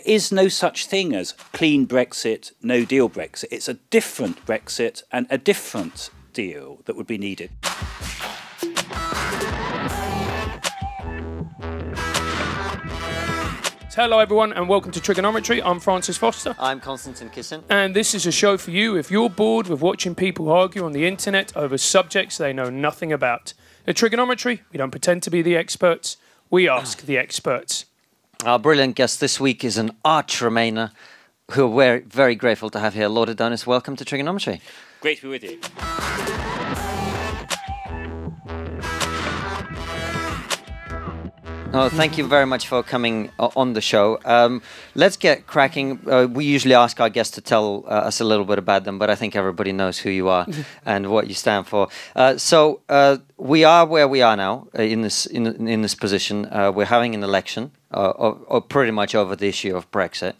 is no such thing as clean Brexit, no deal Brexit. It's a different Brexit and a different deal that would be needed. Hello everyone and welcome to TRIGGERnometry. I'm Francis Foster. I'm Konstantin Kisin. And this is a show for you if you're bored with watching people argue on the internet over subjects they know nothing about. At TRIGGERnometry, we don't pretend to be the experts, we ask the experts. Our brilliant guest this week is an arch Remainer who we're very grateful to have here. Lord Adonis, welcome to TRIGGERnometry. Great to be with you. Oh, thank you very much for coming on the show. Let's get cracking. We usually ask our guests to tell us a little bit about them, but I think everybody knows who you are and what you stand for. So we are where we are now in this position. We're having an election, or pretty much over the issue of Brexit.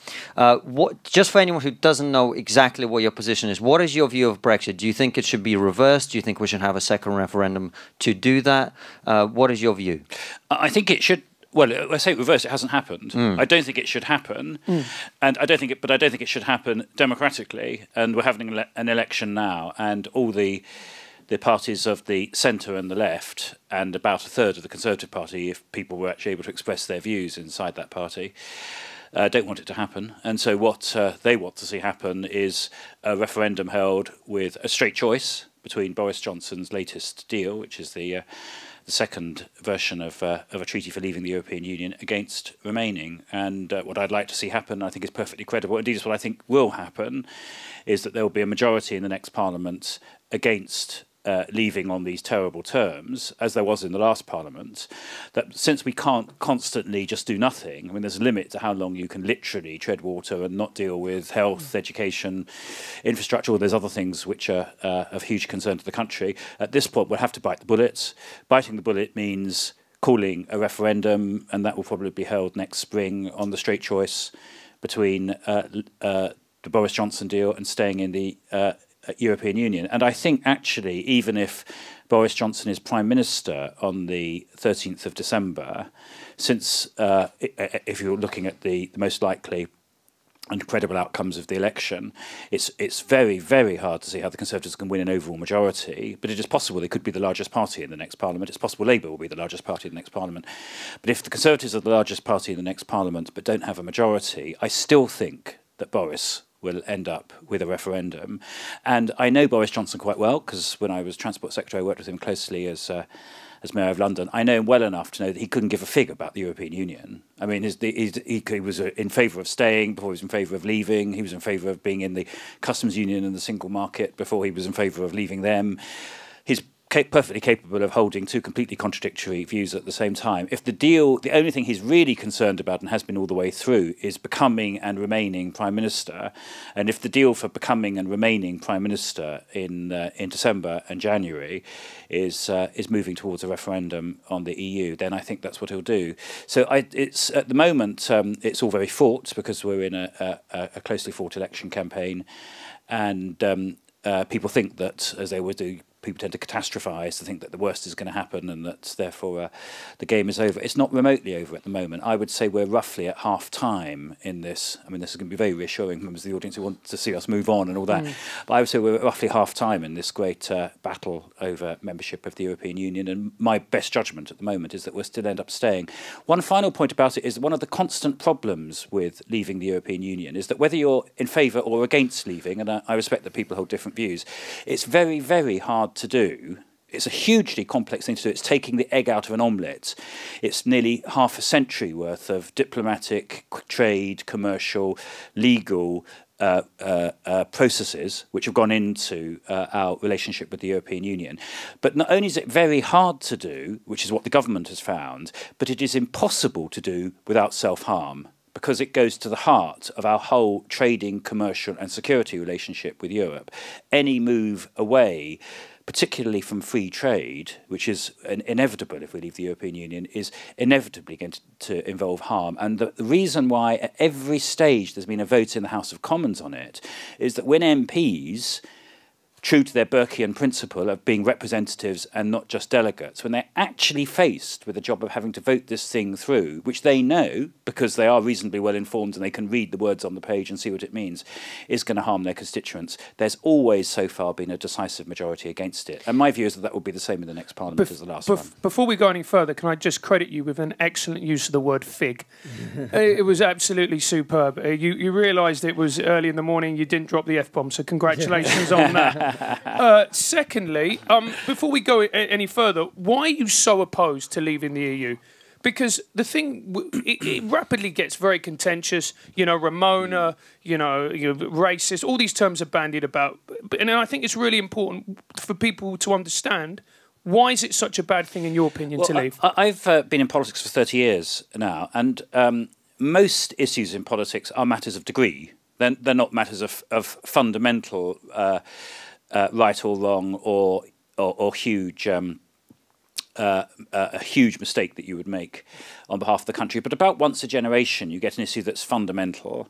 Just for anyone who doesn't know exactly what your position is, what is your view of Brexit? Do you think it should be reversed? Do you think we should have a second referendum to do that? What is your view? I think it should. Well, I say reverse. It hasn't happened. I don't think it should happen, and I don't think it should happen democratically. And we're having an election now, and all the parties of the centre and the left, and about a third of the Conservative Party, if people were actually able to express their views inside that party, don't want it to happen. And so what they want to see happen is a referendum held with a straight choice between Boris Johnson's latest deal, which is the second version of a treaty for leaving the European Union, against remaining. And what I'd like to see happen, I think is perfectly credible, indeed is what I think will happen, is that there will be a majority in the next Parliament against leaving on these terrible terms, as there was in the last Parliament, that since we can't constantly just do nothing, I mean, there's a limit to how long you can literally tread water and not deal with health, education, infrastructure, or there's other things which are of huge concern to the country. At this point, we'll have to bite the bullet. Biting the bullet means calling a referendum, and that will probably be held next spring on the straight choice between the Boris Johnson deal and staying in the European Union. And I think actually, even if Boris Johnson is Prime Minister on the 13th of December, since if you're looking at the most likely and credible outcomes of the election, it's very, very hard to see how the Conservatives can win an overall majority. But it is possible they could be the largest party in the next Parliament. It's possible Labour will be the largest party in the next Parliament. But if the Conservatives are the largest party in the next Parliament but don't have a majority, I still think that Boris will end up with a referendum. And I know Boris Johnson quite well, because when I was Transport Secretary, I worked with him closely as Mayor of London. I know him well enough to know that he couldn't give a fig about the European Union. I mean, he was in favour of staying before he was in favour of leaving. He was in favour of being in the customs union and the single market before he was in favour of leaving them. He's perfectly capable of holding two completely contradictory views at the same time. If the deal, the only thing he's really concerned about and has been all the way through is becoming and remaining Prime Minister, and if the deal for becoming and remaining Prime Minister in December and January is moving towards a referendum on the EU, then I think that's what he'll do. So it's at the moment it's all very fraught because we're in a closely fought election campaign, and people think that, as they always do, people tend to catastrophise, to think that the worst is going to happen and that therefore the game is over. It's not remotely over at the moment. I would say we're roughly at half-time in this. I mean, this is going to be very reassuring for members of the audience who want to see us move on and all that. But I would say we're at roughly half-time in this great battle over membership of the European Union, and my best judgment at the moment is that we'll still end up staying. One final point about it is one of the constant problems with leaving the European Union is that whether you're in favour or against leaving, and I respect that people hold different views, it's very, very hard to do. It's a hugely complex thing to do. It's taking the egg out of an omelette. It's nearly half a century worth of diplomatic, trade, commercial, legal processes which have gone into our relationship with the European Union. But not only is it very hard to do, which is what the government has found, but it is impossible to do without self-harm, because it goes to the heart of our whole trading, commercial and security relationship with Europe. Any move away, particularly from free trade, which is inevitable if we leave the European Union, is inevitably going to involve harm. And the reason why at every stage there's been a vote in the House of Commons on it is that when MPs true to their Burkean principle of being representatives and not just delegates, when they're actually faced with the job of having to vote this thing through, which they know, because they are reasonably well informed and they can read the words on the page and see what it means, is going to harm their constituents, there's always so far been a decisive majority against it. And my view is that that will be the same in the next Parliament as the last one. Before we go any further, can I just credit you with an excellent use of the word fig? It was absolutely superb. You realised it was early in the morning, you didn't drop the F-bomb, so congratulations on that. Secondly, before we go any further, why are you so opposed to leaving the EU? Because the thing, it rapidly gets very contentious. You know, Ramona, you know, racist, all these terms are bandied about. And I think it's really important for people to understand, why is it such a bad thing, in your opinion, to leave? I've been in politics for 30 years now, and most issues in politics are matters of degree. They're not matters of fundamental right or wrong or huge a huge mistake that you would make on behalf of the country. But about once a generation, you get an issue that's fundamental.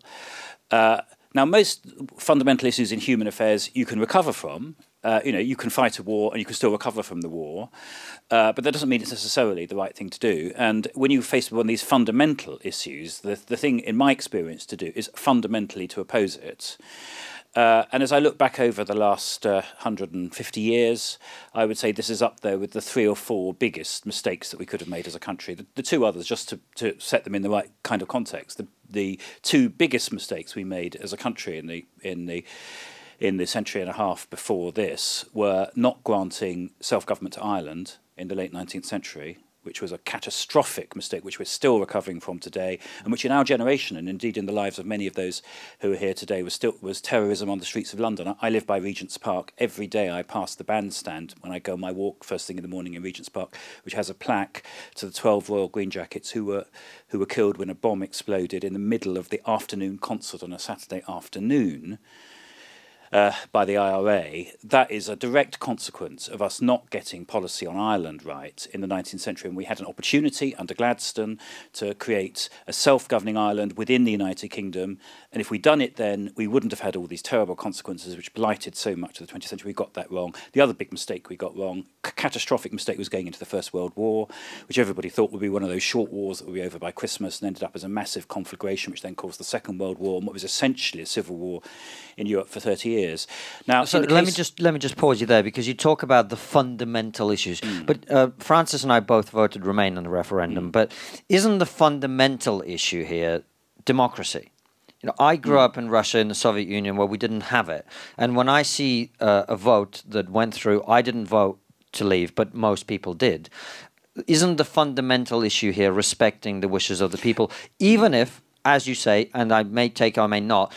Now, most fundamental issues in human affairs you can recover from. You know, you can fight a war and you can still recover from the war. But that doesn't mean it's necessarily the right thing to do. And when you face one of these fundamental issues, the thing, in my experience, to do is fundamentally to oppose it. And as I look back over the last 150 years, I would say this is up there with the 3 or 4 biggest mistakes that we could have made as a country. The 2 others, just to set them in the right kind of context, the 2 biggest mistakes we made as a country in the century and a half before this were not granting self-government to Ireland in the late 19th century, which was a catastrophic mistake, which we're still recovering from today, and which in our generation, and indeed in the lives of many of those who are here today, was terrorism on the streets of London. I live by Regent's Park. Every day I pass the bandstand when I go on my walk first thing in the morning in Regent's Park, which has a plaque to the 12 Royal Green Jackets who were killed when a bomb exploded in the middle of the afternoon concert on a Saturday afternoon. By the IRA, that is a direct consequence of us not getting policy on Ireland right in the 19th century. And we had an opportunity under Gladstone to create a self-governing Ireland within the United Kingdom. And if we'd done it then, we wouldn't have had all these terrible consequences which blighted so much of the 20th century. We got that wrong. The other big mistake we got wrong, catastrophic mistake, was going into the First World War, which everybody thought would be one of those short wars that would be over by Christmas, and ended up as a massive conflagration, which then caused the Second World War, and what was essentially a civil war in Europe for 30 years. Now, so let me just pause you there, because you talk about the fundamental issues. But Francis and I both voted Remain on the referendum. But isn't the fundamental issue here democracy? You know, I grew up in Russia, in the Soviet Union, where we didn't have it. And when I see a vote that went through, I didn't vote to leave, but most people did. Isn't the fundamental issue here respecting the wishes of the people, even if, as you say, and I may take or I may not,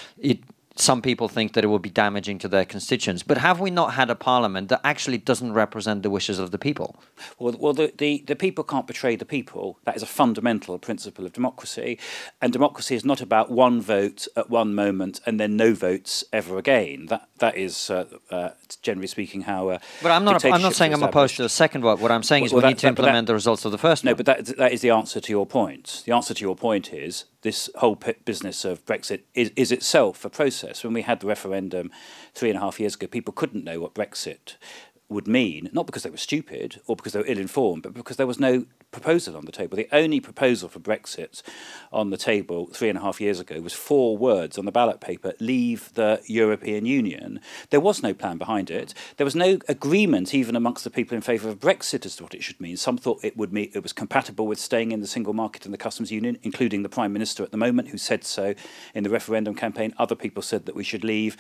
some people think that it will be damaging to their constituents. But have we not had a parliament that actually doesn't represent the wishes of the people? Well, the people can't betray the people. That is a fundamental principle of democracy. And democracy is not about one vote at one moment and then no votes ever again. That is, generally speaking, how but I'm not saying I'm opposed to the second vote. What I'm saying is we need to implement the results of the first one. No, but that is the answer to your point. The answer to your point is this whole business of Brexit is itself a process. When we had the referendum 3.5 years ago, people couldn't know what Brexit would mean, not because they were stupid or because they were ill-informed, but because there was no proposal on the table. The only proposal for Brexit on the table 3.5 years ago was 4 words on the ballot paper: leave the European Union. There was no plan behind it. There was no agreement even amongst the people in favour of Brexit as to what it should mean. Some thought it would mean it was compatible with staying in the single market and the customs union, including the Prime Minister at the moment, who said so in the referendum campaign. Other people said that we should leave.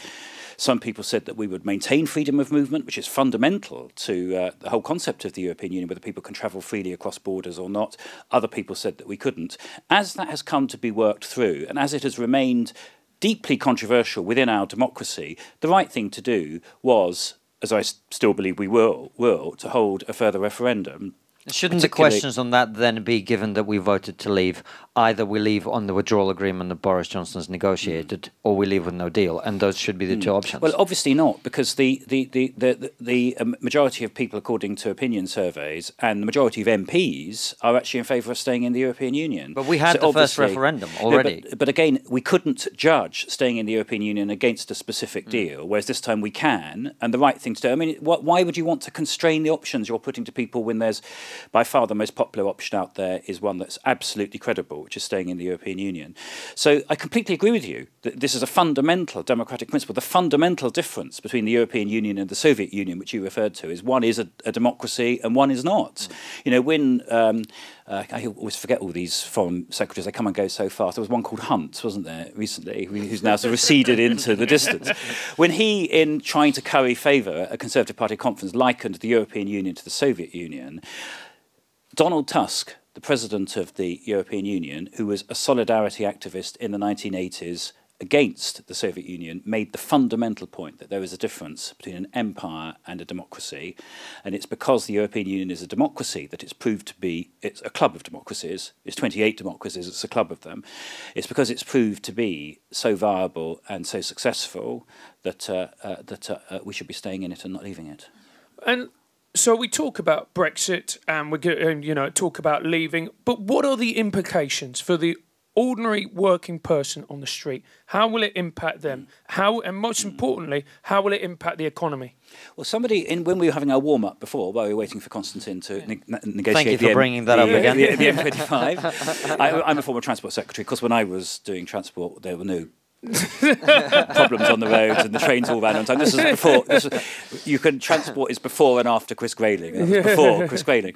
Some people said that we would maintain freedom of movement, which is fundamental to the whole concept of the European Union, whether people can travel freely across borders or not. Other people said that we couldn't. As that has come to be worked through, and as it has remained deeply controversial within our democracy, the right thing to do was, as I still believe we will, to hold a further referendum. Shouldn't the questions on that then be, given that we voted to leave, either we leave on the withdrawal agreement that Boris Johnson's negotiated, or we leave with no deal, and those should be the two options? Well, obviously not, because the majority of people, according to opinion surveys, and the majority of MPs are actually in favour of staying in the European Union. But we had the first referendum already. But again, we couldn't judge staying in the European Union against a specific deal, whereas this time we can, and the right thing to do. I mean, why would you want to constrain the options you're putting to people when there's, by far, the most popular option out there is one that's absolutely credible, which is staying in the European Union. So I completely agree with you that this is a fundamental democratic principle. The fundamental difference between the European Union and the Soviet Union, which you referred to, is one is a democracy and one is not. You know, when I always forget all these foreign secretaries, they come and go so fast. There was one called Hunt, wasn't there, recently, who's now sort of receded into the distance. When he, in trying to curry favour at a Conservative Party conference, likened the European Union to the Soviet Union, Donald Tusk, the president of the European Union, who was a solidarity activist in the 1980s against the Soviet Union, made the fundamental point that there is a difference between an empire and a democracy, and it's because the European Union is a democracy that it's proved to be, it's a club of democracies, it's 28 democracies, it's a club of them, it's because it's proved to be so viable and so successful that, we should be staying in it and not leaving it. And so we talk about Brexit and talk about leaving, but what are the implications for the ordinary working person on the street? How will it impact them? How, and most importantly, how will it impact the economy? Well, when we were having our warm-up before, while we were waiting for Constantine to negotiate... Thank you for bringing that up again. The M25. I'm a former transport secretary. Of course, when I was doing transport, there were no problems on the roads and the trains all ran on time. This is before. You can transport is before and after Chris Grayling. Before Chris Grayling.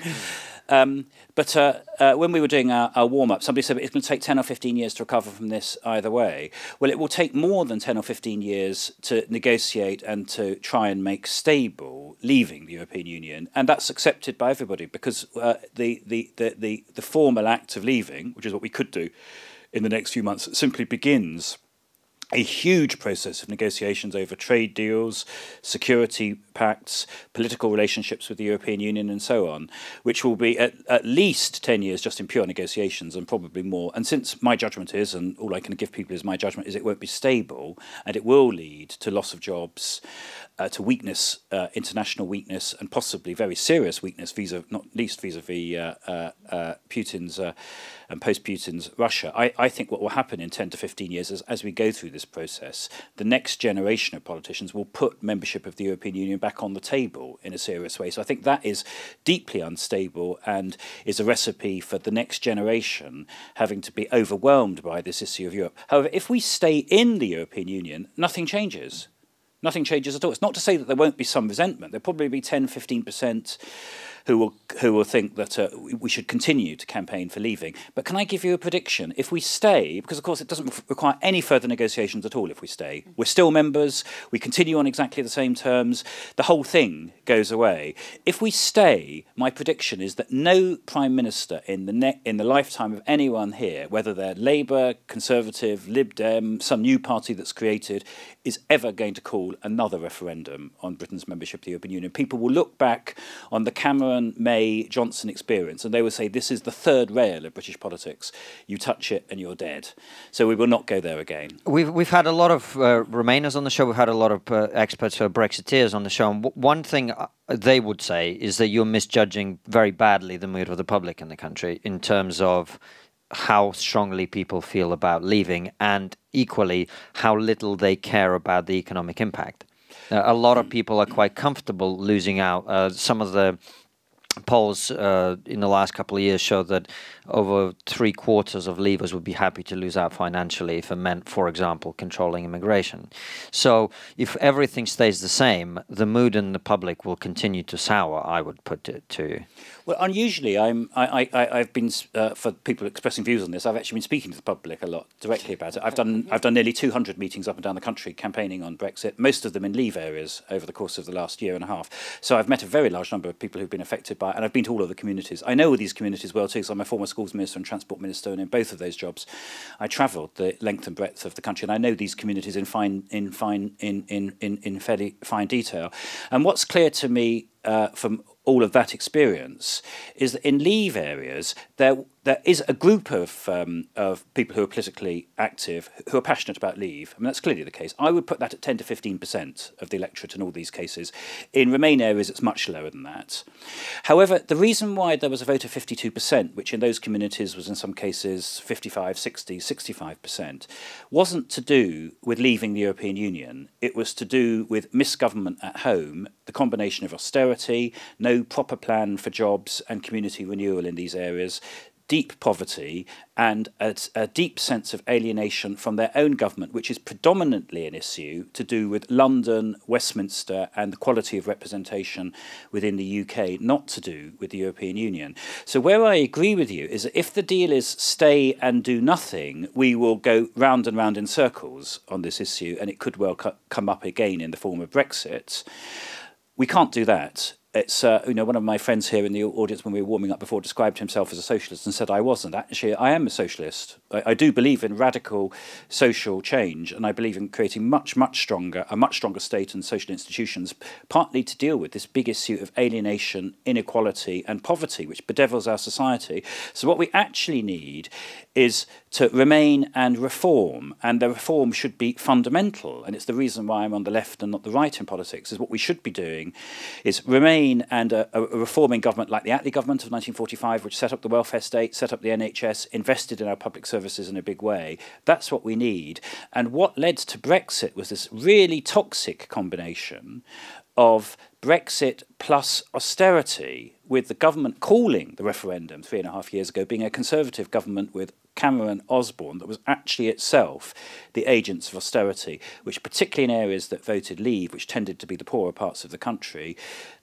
But when we were doing our warm-up, somebody said it's going to take 10 or 15 years to recover from this either way. Well, it will take more than 10 or 15 years to negotiate and to try and make stable leaving the European Union, and that's accepted by everybody because the formal act of leaving, which is what we could do in the next few months, simply begins a huge process of negotiations over trade deals, security pacts, political relationships with the European Union and so on, which will be at least 10 years just in pure negotiations and probably more. And since my judgment is, and all I can give people is my judgment, is it won't be stable and it will lead to loss of jobs, to weakness, international weakness, and possibly very serious weakness, not least vis-a-vis Putin's and post-Putin's Russia. I think what will happen in 10 to 15 years is, as we go through this process, the next generation of politicians will put membership of the European Union back on the table in a serious way. So I think that is deeply unstable and is a recipe for the next generation having to be overwhelmed by this issue of Europe. However, if we stay in the European Union, nothing changes. Nothing changes at all. It's not to say that there won't be some resentment. There'll probably be 10, 15% who will think that we should continue to campaign for leaving. But can I give you a prediction? If we stay, because of course it doesn't require any further negotiations at all if we stay. We're still members, we continue on exactly the same terms, the whole thing goes away. If we stay, my prediction is that no Prime Minister in the lifetime of anyone here, whether they're Labour, Conservative, Lib Dem, some new party that's created, is ever going to call another referendum on Britain's membership of the European Union. People will look back on the Cameron, May, Johnson experience and they will say this is the third rail of British politics. You touch it and you're dead. So we will not go there again. We've had a lot of Remainers on the show. We've had a lot of experts who are Brexiteers on the show. And one thing they would say is that you're misjudging very badly the mood of the public in the country in terms of how strongly people feel about leaving and equally how little they care about the economic impact. A lot of people are quite comfortable losing out. Some of the polls in the last couple of years show that over 3/4 of leavers would be happy to lose out financially if it meant, for example, controlling immigration. So if everything stays the same, the mood in the public will continue to sour, I would put it to you. Well, unusually, I've been for people expressing views on this. I've actually been speaking to the public a lot directly about it. I've done nearly 200 meetings up and down the country campaigning on Brexit, most of them in leave areas over the course of the last year and a half. So I've met a very large number of people who've been affected by it, and I've been to all of the communities. I know all these communities well too, because I'm a former schools minister and transport minister, and in both of those jobs, I travelled the length and breadth of the country, and I know these communities in fairly fine detail. And what's clear to me from all of that experience is that in Leave areas there is a group of people who are politically active who are passionate about Leave. I mean, that's clearly the case. I would put that at 10 to 15% of the electorate in all these cases. In Remain areas, it's much lower than that. However, the reason why there was a vote of 52%, which in those communities was in some cases 55, 60, 65%, wasn't to do with leaving the European Union. It was to do with misgovernment at home, the combination of austerity, no proper plan for jobs and community renewal in these areas, deep poverty, and a deep sense of alienation from their own government, which is predominantly an issue to do with London, Westminster, and the quality of representation within the UK, not to do with the European Union. So where I agree with you is that if the deal is stay and do nothing, we will go round and round in circles on this issue, and it could well come up again in the form of Brexit. We can't do that. It's one of my friends here in the audience when we were warming up before described himself as a socialist and said I wasn't. Actually, I am a socialist. I do believe in radical social change, and I believe in creating a much stronger state and social institutions, partly to deal with this big issue of alienation, inequality and poverty, which bedevils our society. So what we actually need is to remain and reform, and the reform should be fundamental, and it's the reason why I'm on the left and not the right in politics, is what we should be doing is remain and a reforming government like the Attlee government of 1945, which set up the welfare state, set up the NHS, invested in our public services in a big way. That's what we need. And what led to Brexit was this really toxic combination of Brexit plus austerity, with the government calling the referendum 3.5 years ago being a Conservative government with Cameron Osborne that was actually itself the agents of austerity, which particularly in areas that voted Leave, which tended to be the poorer parts of the country,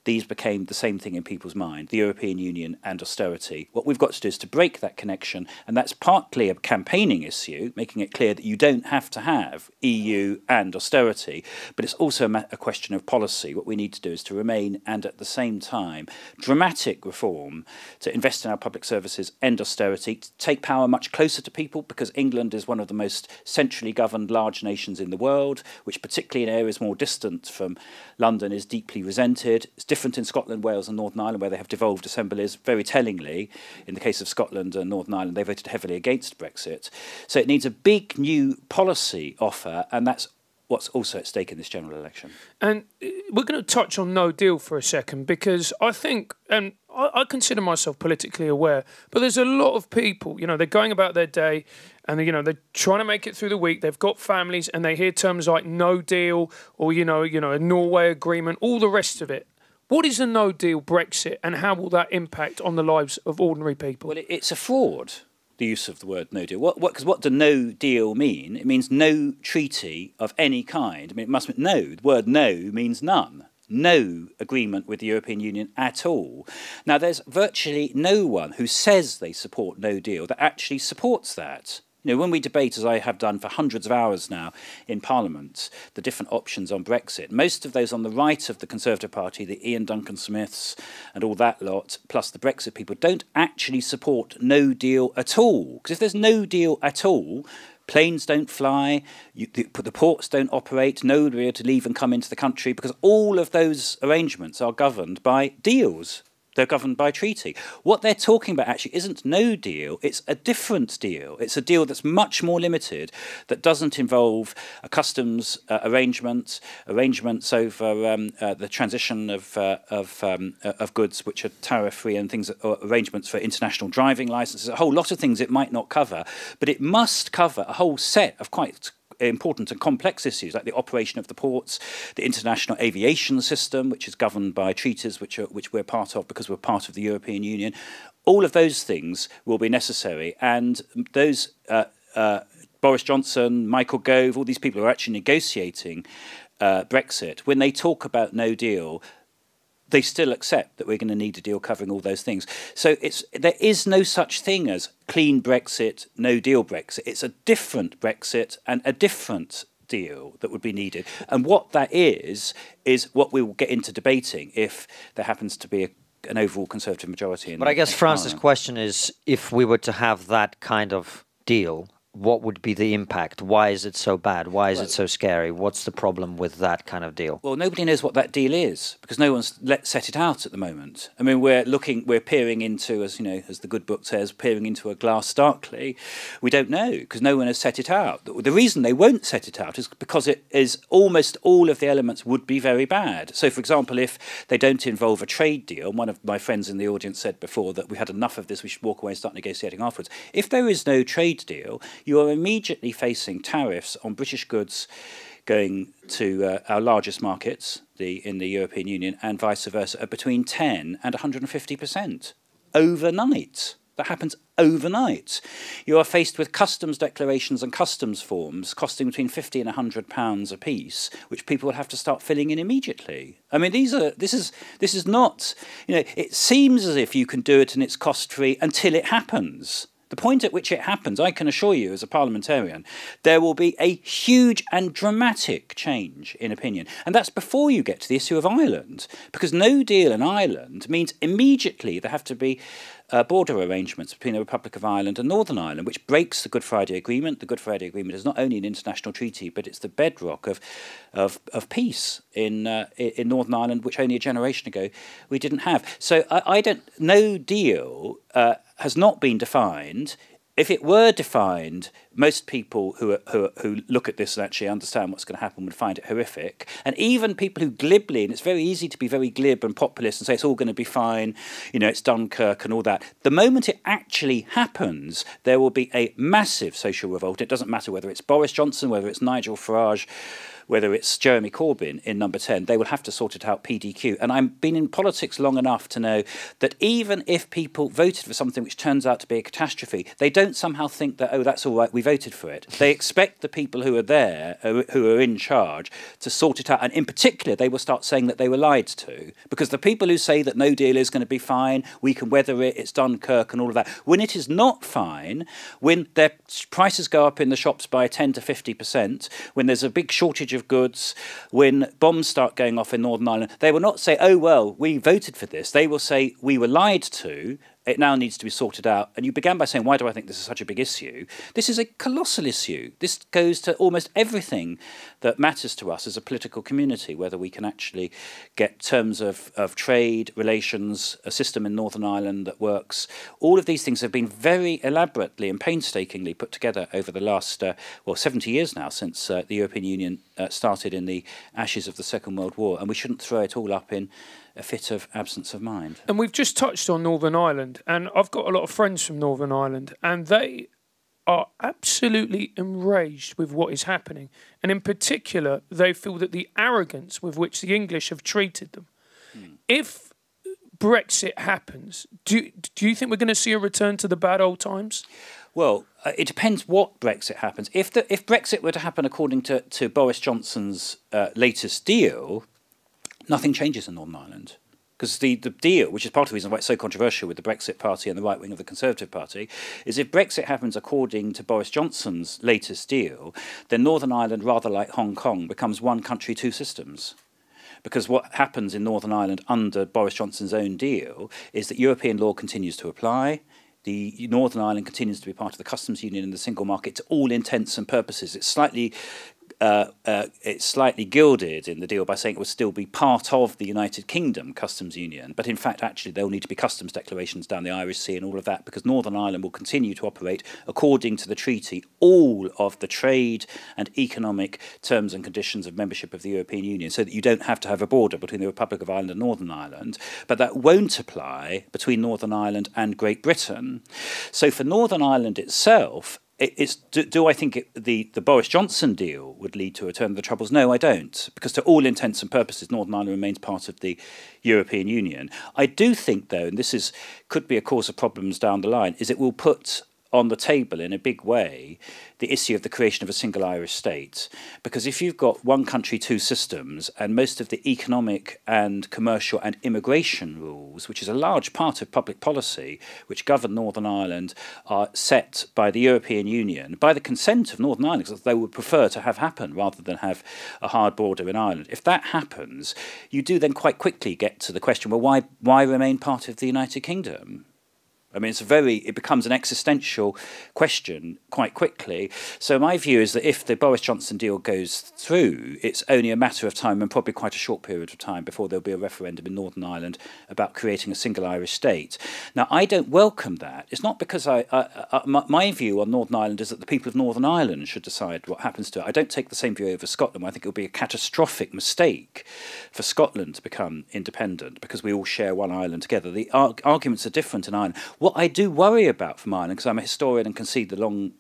these became the same thing in people's mind, the European Union and austerity. What we've got to do is to break that connection, and that's partly a campaigning issue, making it clear that you don't have to have EU and austerity, but it's also a question of policy. What we need to do is to remain and at the same time dramatic reform, to invest in our public services, end austerity, to take power much closer to people, because England is one of the most centrally governed large nations in the world, which particularly in areas more distant from London is deeply resented. It's different in Scotland, Wales and Northern Ireland, where they have devolved assemblies. Very tellingly, in the case of Scotland and Northern Ireland, they voted heavily against Brexit. So it needs a big new policy offer, and that's what's also at stake in this general election. And we're going to touch on no deal for a second, because I think, and I consider myself politically aware, but there's a lot of people, you know, they're going about their day and, you know, they're trying to make it through the week. They've got families and they hear terms like no deal or, you know, a Norway agreement, all the rest of it. What is a no deal Brexit, and how will that impact on the lives of ordinary people? Well, it's a fraud, the use of the word no deal. Because what does no deal mean? It means no treaty of any kind. I mean, it must mean no. The word no means none. No agreement with the European Union at all. Now, there's virtually no one who says they support no deal that actually supports that. You know, when we debate, as I have done for hundreds of hours now in Parliament, the different options on Brexit, most of those on the right of the Conservative Party, the Ian Duncan Smiths and all that lot, plus the Brexit people, don't actually support no deal at all. Because if there's no deal at all, planes don't fly, the ports don't operate, nobody will be able to leave and come into the country, because all of those arrangements are governed by deals. They're governed by treaty. What they're talking about actually isn't no deal, it's a different deal. It's a deal that's much more limited, that doesn't involve a customs arrangements over the transition of goods which are tariff-free, and things, or arrangements for international driving licenses, a whole lot of things it might not cover, but it must cover a whole set of quite important and complex issues, like the operation of the ports, the international aviation system, which is governed by treaties which we're part of because we're part of the European Union. All of those things will be necessary, and those Boris Johnson, Michael Gove, all these people who are actually negotiating Brexit, when they talk about no deal, they still accept that we're going to need a deal covering all those things. So there is no such thing as clean Brexit, no deal Brexit. It's a different Brexit and a different deal that would be needed. And what that is what we will get into debating if there happens to be an overall Conservative majority. But I guess France's question is, if we were to have that kind of deal, what would be the impact? Why is it so bad? Why is it so scary? What's the problem with that kind of deal? Well, nobody knows what that deal is because no one's set it out at the moment. I mean, we're peering into, as you know, as the good book says, peering into a glass darkly. We don't know because no one has set it out. The reason they won't set it out is because it is almost all of the elements would be very bad. So, for example, if they don't involve a trade deal, one of my friends in the audience said before that we had enough of this, we should walk away and start negotiating afterwards. If there is no trade deal, you are immediately facing tariffs on British goods going to our largest markets, in the European Union, and vice versa, at between 10 and 150% overnight. That happens overnight. You are faced with customs declarations and customs forms costing between £50 and £100 a piece, which people will have to start filling in immediately. I mean, this is not, you know, it seems as if you can do it and it's cost-free until it happens. The point at which it happens, I can assure you as a parliamentarian, there will be a huge and dramatic change in opinion. And that's before you get to the issue of Ireland, because no deal in Ireland means immediately there have to be border arrangements between the Republic of Ireland and Northern Ireland, which breaks the Good Friday Agreement. The Good Friday Agreement is not only an international treaty, but it's the bedrock of peace in Northern Ireland, which only a generation ago we didn't have. So no deal has not been defined. If it were defined, most people who look at this and actually understand what's going to happen would find it horrific. And even people who glibly, and it's very easy to be very glib and populist and say it's all going to be fine, you know, it's Dunkirk and all that. The moment it actually happens, there will be a massive social revolt. It doesn't matter whether it's Boris Johnson, whether it's Nigel Farage, whether it's Jeremy Corbyn in number 10, they will have to sort it out PDQ. And I've been in politics long enough to know that even if people voted for something which turns out to be a catastrophe, they don't somehow think that, oh, that's all right, we voted for it. They expect the people who are there, who are in charge, to sort it out. And in particular, they will start saying that they were lied to. Because the people who say that no deal is going to be fine, we can weather it, it's Dunkirk and all of that, when it is not fine, when their prices go up in the shops by 10 to 50%, when there's a big shortage of goods, when bombs start going off in Northern Ireland, they will not say, oh, well, we voted for this. They will say, we were lied to. It now needs to be sorted out. And you began by saying, why do I think this is such a big issue? This is a colossal issue. This goes to almost everything that matters to us as a political community, whether we can actually get terms of trade, relations, a system in Northern Ireland that works. All of these things have been very elaborately and painstakingly put together over the last, 70 years now since the European Union started in the ashes of the Second World War. And we shouldn't throw it all up in a fit of absence of mind. And we've just touched on Northern Ireland, and I've got a lot of friends from Northern Ireland, and they are absolutely enraged with what is happening. And in particular, they feel that the arrogance with which the English have treated them. If Brexit happens, do you think we're going to see a return to the bad old times? Well, it depends what Brexit happens. If Brexit were to happen according to Boris Johnson's latest deal, nothing changes in Northern Ireland. Because the deal, which is part of the reason why it's so controversial with the Brexit Party and the right wing of the Conservative Party, is if Brexit happens according to Boris Johnson's latest deal, then Northern Ireland, rather like Hong Kong, becomes one country, two systems. Because what happens in Northern Ireland under Boris Johnson's own deal is that European law continues to apply. The Northern Ireland continues to be part of the customs union and the single market to all intents and purposes. It's slightly gilded in the deal by saying it will still be part of the United Kingdom customs union, but in fact actually there will need to be customs declarations down the Irish Sea and all of that, because Northern Ireland will continue to operate according to the treaty all of the trade and economic terms and conditions of membership of the European Union, so that you don't have to have a border between the Republic of Ireland and Northern Ireland, but that won't apply between Northern Ireland and Great Britain. So for Northern Ireland itself, do I think the Boris Johnson deal would lead to a return of the Troubles? No, I don't, because to all intents and purposes, Northern Ireland remains part of the European Union. I do think, though, and this could be a cause of problems down the line, is it will put on the table in a big way the issue of the creation of a single Irish state. Because if you've got one country, two systems, and most of the economic and commercial and immigration rules, which is a large part of public policy, which govern Northern Ireland, are set by the European Union, by the consent of Northern Ireland, because they would prefer to have happen rather than have a hard border in Ireland. If that happens, you do then quite quickly get to the question, well, why remain part of the United Kingdom? I mean, it becomes an existential question quite quickly. So my view is that if the Boris Johnson deal goes through, it's only a matter of time, and probably quite a short period of time, before there'll be a referendum in Northern Ireland about creating a single Irish state. Now, I don't welcome that. It's not because my view on Northern Ireland is that the people of Northern Ireland should decide what happens to it. I don't take the same view over Scotland. I think it would be a catastrophic mistake for Scotland to become independent because we all share one island together. The arguments are different in Ireland. What I do worry about from Ireland, because I'm a historian and can see the long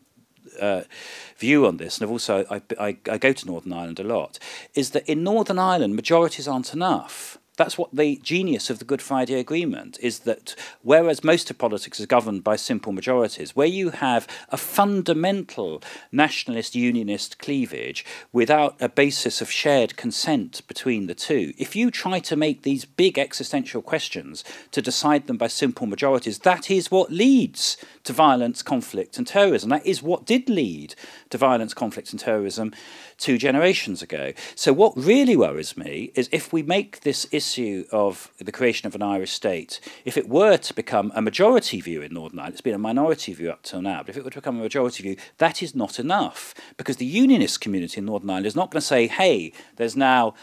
view on this, and I go to Northern Ireland a lot, is that in Northern Ireland majorities aren't enough. That's what the genius of the Good Friday Agreement is, that whereas most of politics is governed by simple majorities, where you have a fundamental nationalist unionist cleavage without a basis of shared consent between the two, if you try to make these big existential questions to decide them by simple majorities, that is what leads to violence, conflict and terrorism. That is what did lead to violence, conflict and terrorism 2 generations ago. So what really worries me is if we make this issue of the creation of an Irish state, if it were to become a majority view in Northern Ireland, it's been a minority view up till now, but if it were to become a majority view, that is not enough, because the unionist community in Northern Ireland is not going to say, hey, there's now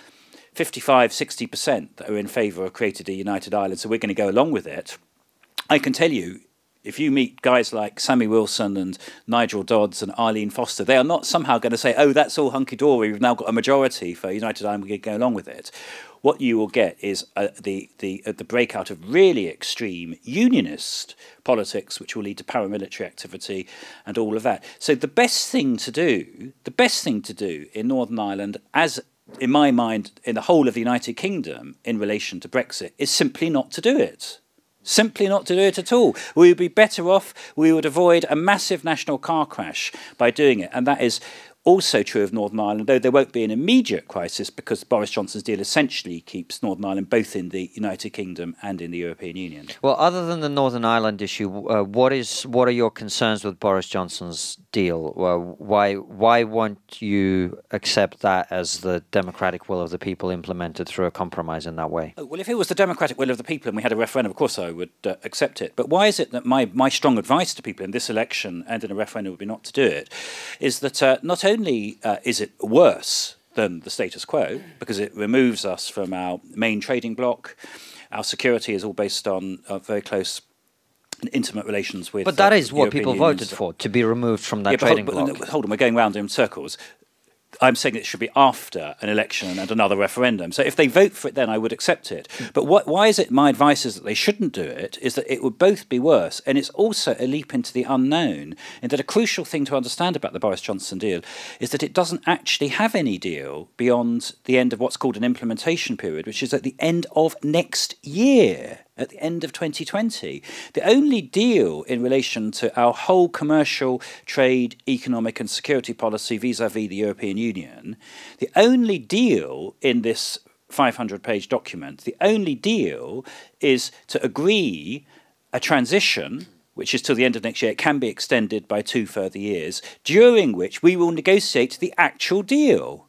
55–60% that are in favour of creating a united Ireland, so we're going to go along with it. I can tell you, if you meet guys like Sammy Wilson and Nigel Dodds and Arlene Foster, they are not somehow going to say, oh, that's all hunky-dory, we've now got a majority for United Ireland, we're going to go along with it. What you will get is the breakout of really extreme unionist politics, which will lead to paramilitary activity and all of that. So the best thing to do in Northern Ireland, as in my mind, in the whole of the United Kingdom in relation to Brexit, is simply not to do it. Simply not to do it at all. We would be better off, we would avoid a massive national car crash by doing it. And that is also true of Northern Ireland, though there won't be an immediate crisis because Boris Johnson's deal essentially keeps Northern Ireland both in the United Kingdom and in the European Union. Well, other than the Northern Ireland issue, what are your concerns with Boris Johnson's deal? Why won't you accept that as the democratic will of the people implemented through a compromise in that way? Well, if it was the democratic will of the people and we had a referendum, of course I would accept it. But why is it that my strong advice to people in this election and in a referendum would be not to do it, is that not only is it worse than the status quo, because it removes us from our main trading bloc, our security is all based on very close and intimate relations with... But that is what European people voted for, to be removed from that trading bloc. Hold on, we're going round in circles. I'm saying it should be after an election and another referendum. So if they vote for it then, I would accept it. But why is it my advice is that they shouldn't do it, is that it would both be worse, and it's also a leap into the unknown, in that a crucial thing to understand about the Boris Johnson deal is that it doesn't actually have any deal beyond the end of what's called an implementation period, which is at the end of next year. At the end of 2020. The only deal in relation to our whole commercial, trade, economic and security policy vis-à-vis the European Union, the only deal in this 500-page document, the only deal is to agree a transition, which is till the end of next year, it can be extended by 2 further years, during which we will negotiate the actual deal.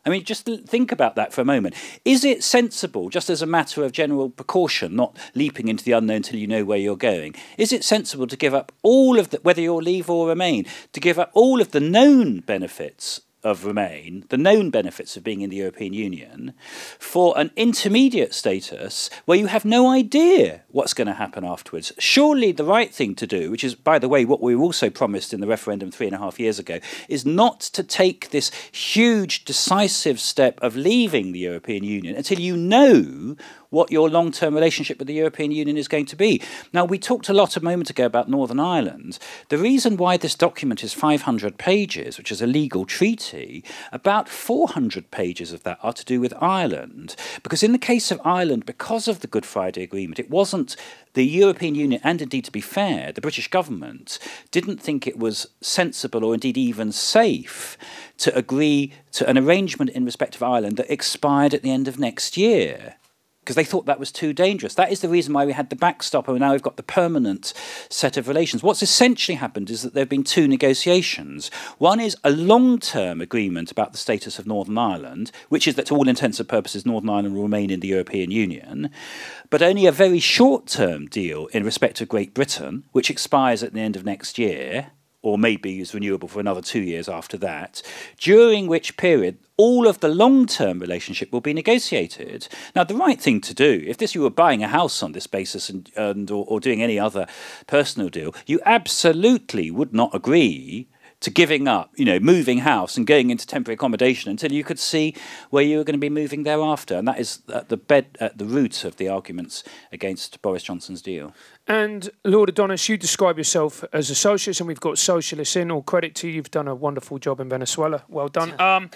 I mean, just think about that for a moment. Is it sensible, just as a matter of general precaution, not leaping into the unknown till you know where you're going, is it sensible to give up all of the, whether you'll leave or remain, to give up all of the known benefits of Remain, the known benefits of being in the European Union, for an intermediate status where you have no idea what's going to happen afterwards? Surely the right thing to do, which is, by the way, what we were also promised in the referendum 3.5 years ago, is not to take this huge, decisive step of leaving the European Union until you know what your long-term relationship with the European Union is going to be. Now, we talked a lot a moment ago about Northern Ireland. The reason why this document is 500 pages, which is a legal treaty, about 400 pages of that are to do with Ireland. Because in the case of Ireland, because of the Good Friday Agreement, it wasn't the European Union, and indeed, to be fair, the British government didn't think it was sensible or indeed even safe to agree to an arrangement in respect of Ireland that expired at the end of next year. because they thought that was too dangerous. That is the reason why we had the backstop, and now we've got the permanent set of relations. What's essentially happened is that there have been two negotiations. One is a long-term agreement about the status of Northern Ireland, which is that to all intents and purposes Northern Ireland will remain in the European Union, but only a very short-term deal in respect of Great Britain, which expires at the end of next year, or maybe is renewable for another 2 years after that, during which period all of the long-term relationship will be negotiated. Now, the right thing to do, if you were buying a house on this basis or doing any other personal deal, you absolutely would not agree to giving up, moving house and going into temporary accommodation until you could see where you were going to be moving thereafter. And that is at the root of the arguments against Boris Johnson's deal. And Lord Adonis, you describe yourself as a socialist, and we've got socialists in. All credit to you. You've done a wonderful job in Venezuela. Well done.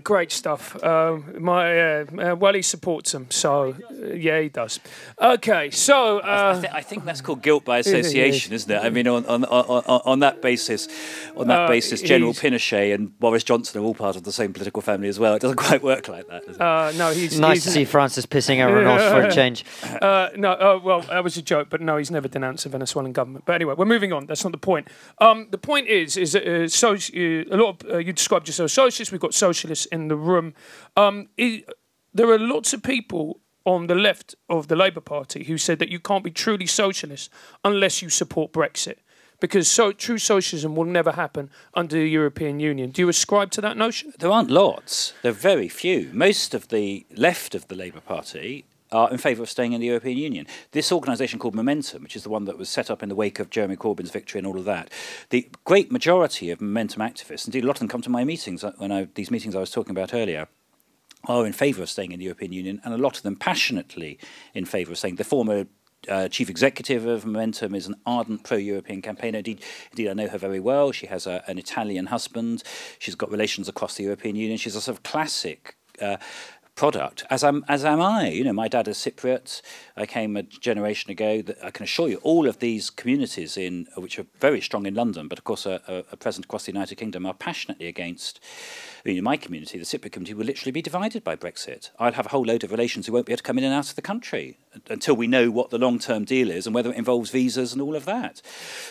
Great stuff. Well, he supports them, so yeah, he does. Okay, so I think that's called guilt by association, isn't it? I mean, on that basis, General Pinochet and Boris Johnson are all part of the same political family as well. It doesn't quite work like that, does it? No, nice to see Francis pissing everyone off for a change. Well, that was a joke, but no, he's never denounced the Venezuelan government. But anyway, we're moving on. That's not the point. The point is that a lot of you described yourself as socialists. We've got socialists in the room. There are lots of people on the left of the Labour Party who said that you can't be truly socialist unless you support Brexit, because true socialism will never happen under the European Union. Do you ascribe to that notion? There aren't lots. There are very few. Most of the left of the Labour Party are in favour of staying in the European Union. This organisation called Momentum, which is the one that was set up in the wake of Jeremy Corbyn's victory and all of that, the great majority of Momentum activists, indeed a lot of them come to my meetings, these meetings I was talking about earlier, are in favour of staying in the European Union, and a lot of them passionately in favour of staying. The former chief executive of Momentum is an ardent pro-European campaigner. Indeed, I know her very well. She has an Italian husband. She's got relations across the European Union. She's a sort of classic product, as am I. My dad is Cypriot. I came a generation ago. I can assure you, all of these communities which are very strong in London, but of course are present across the United Kingdom, are passionately against. My community, the Cypriot community, will literally be divided by Brexit. I'll have a whole load of relations who won't be able to come in and out of the country until we know what the long-term deal is and whether it involves visas and all of that.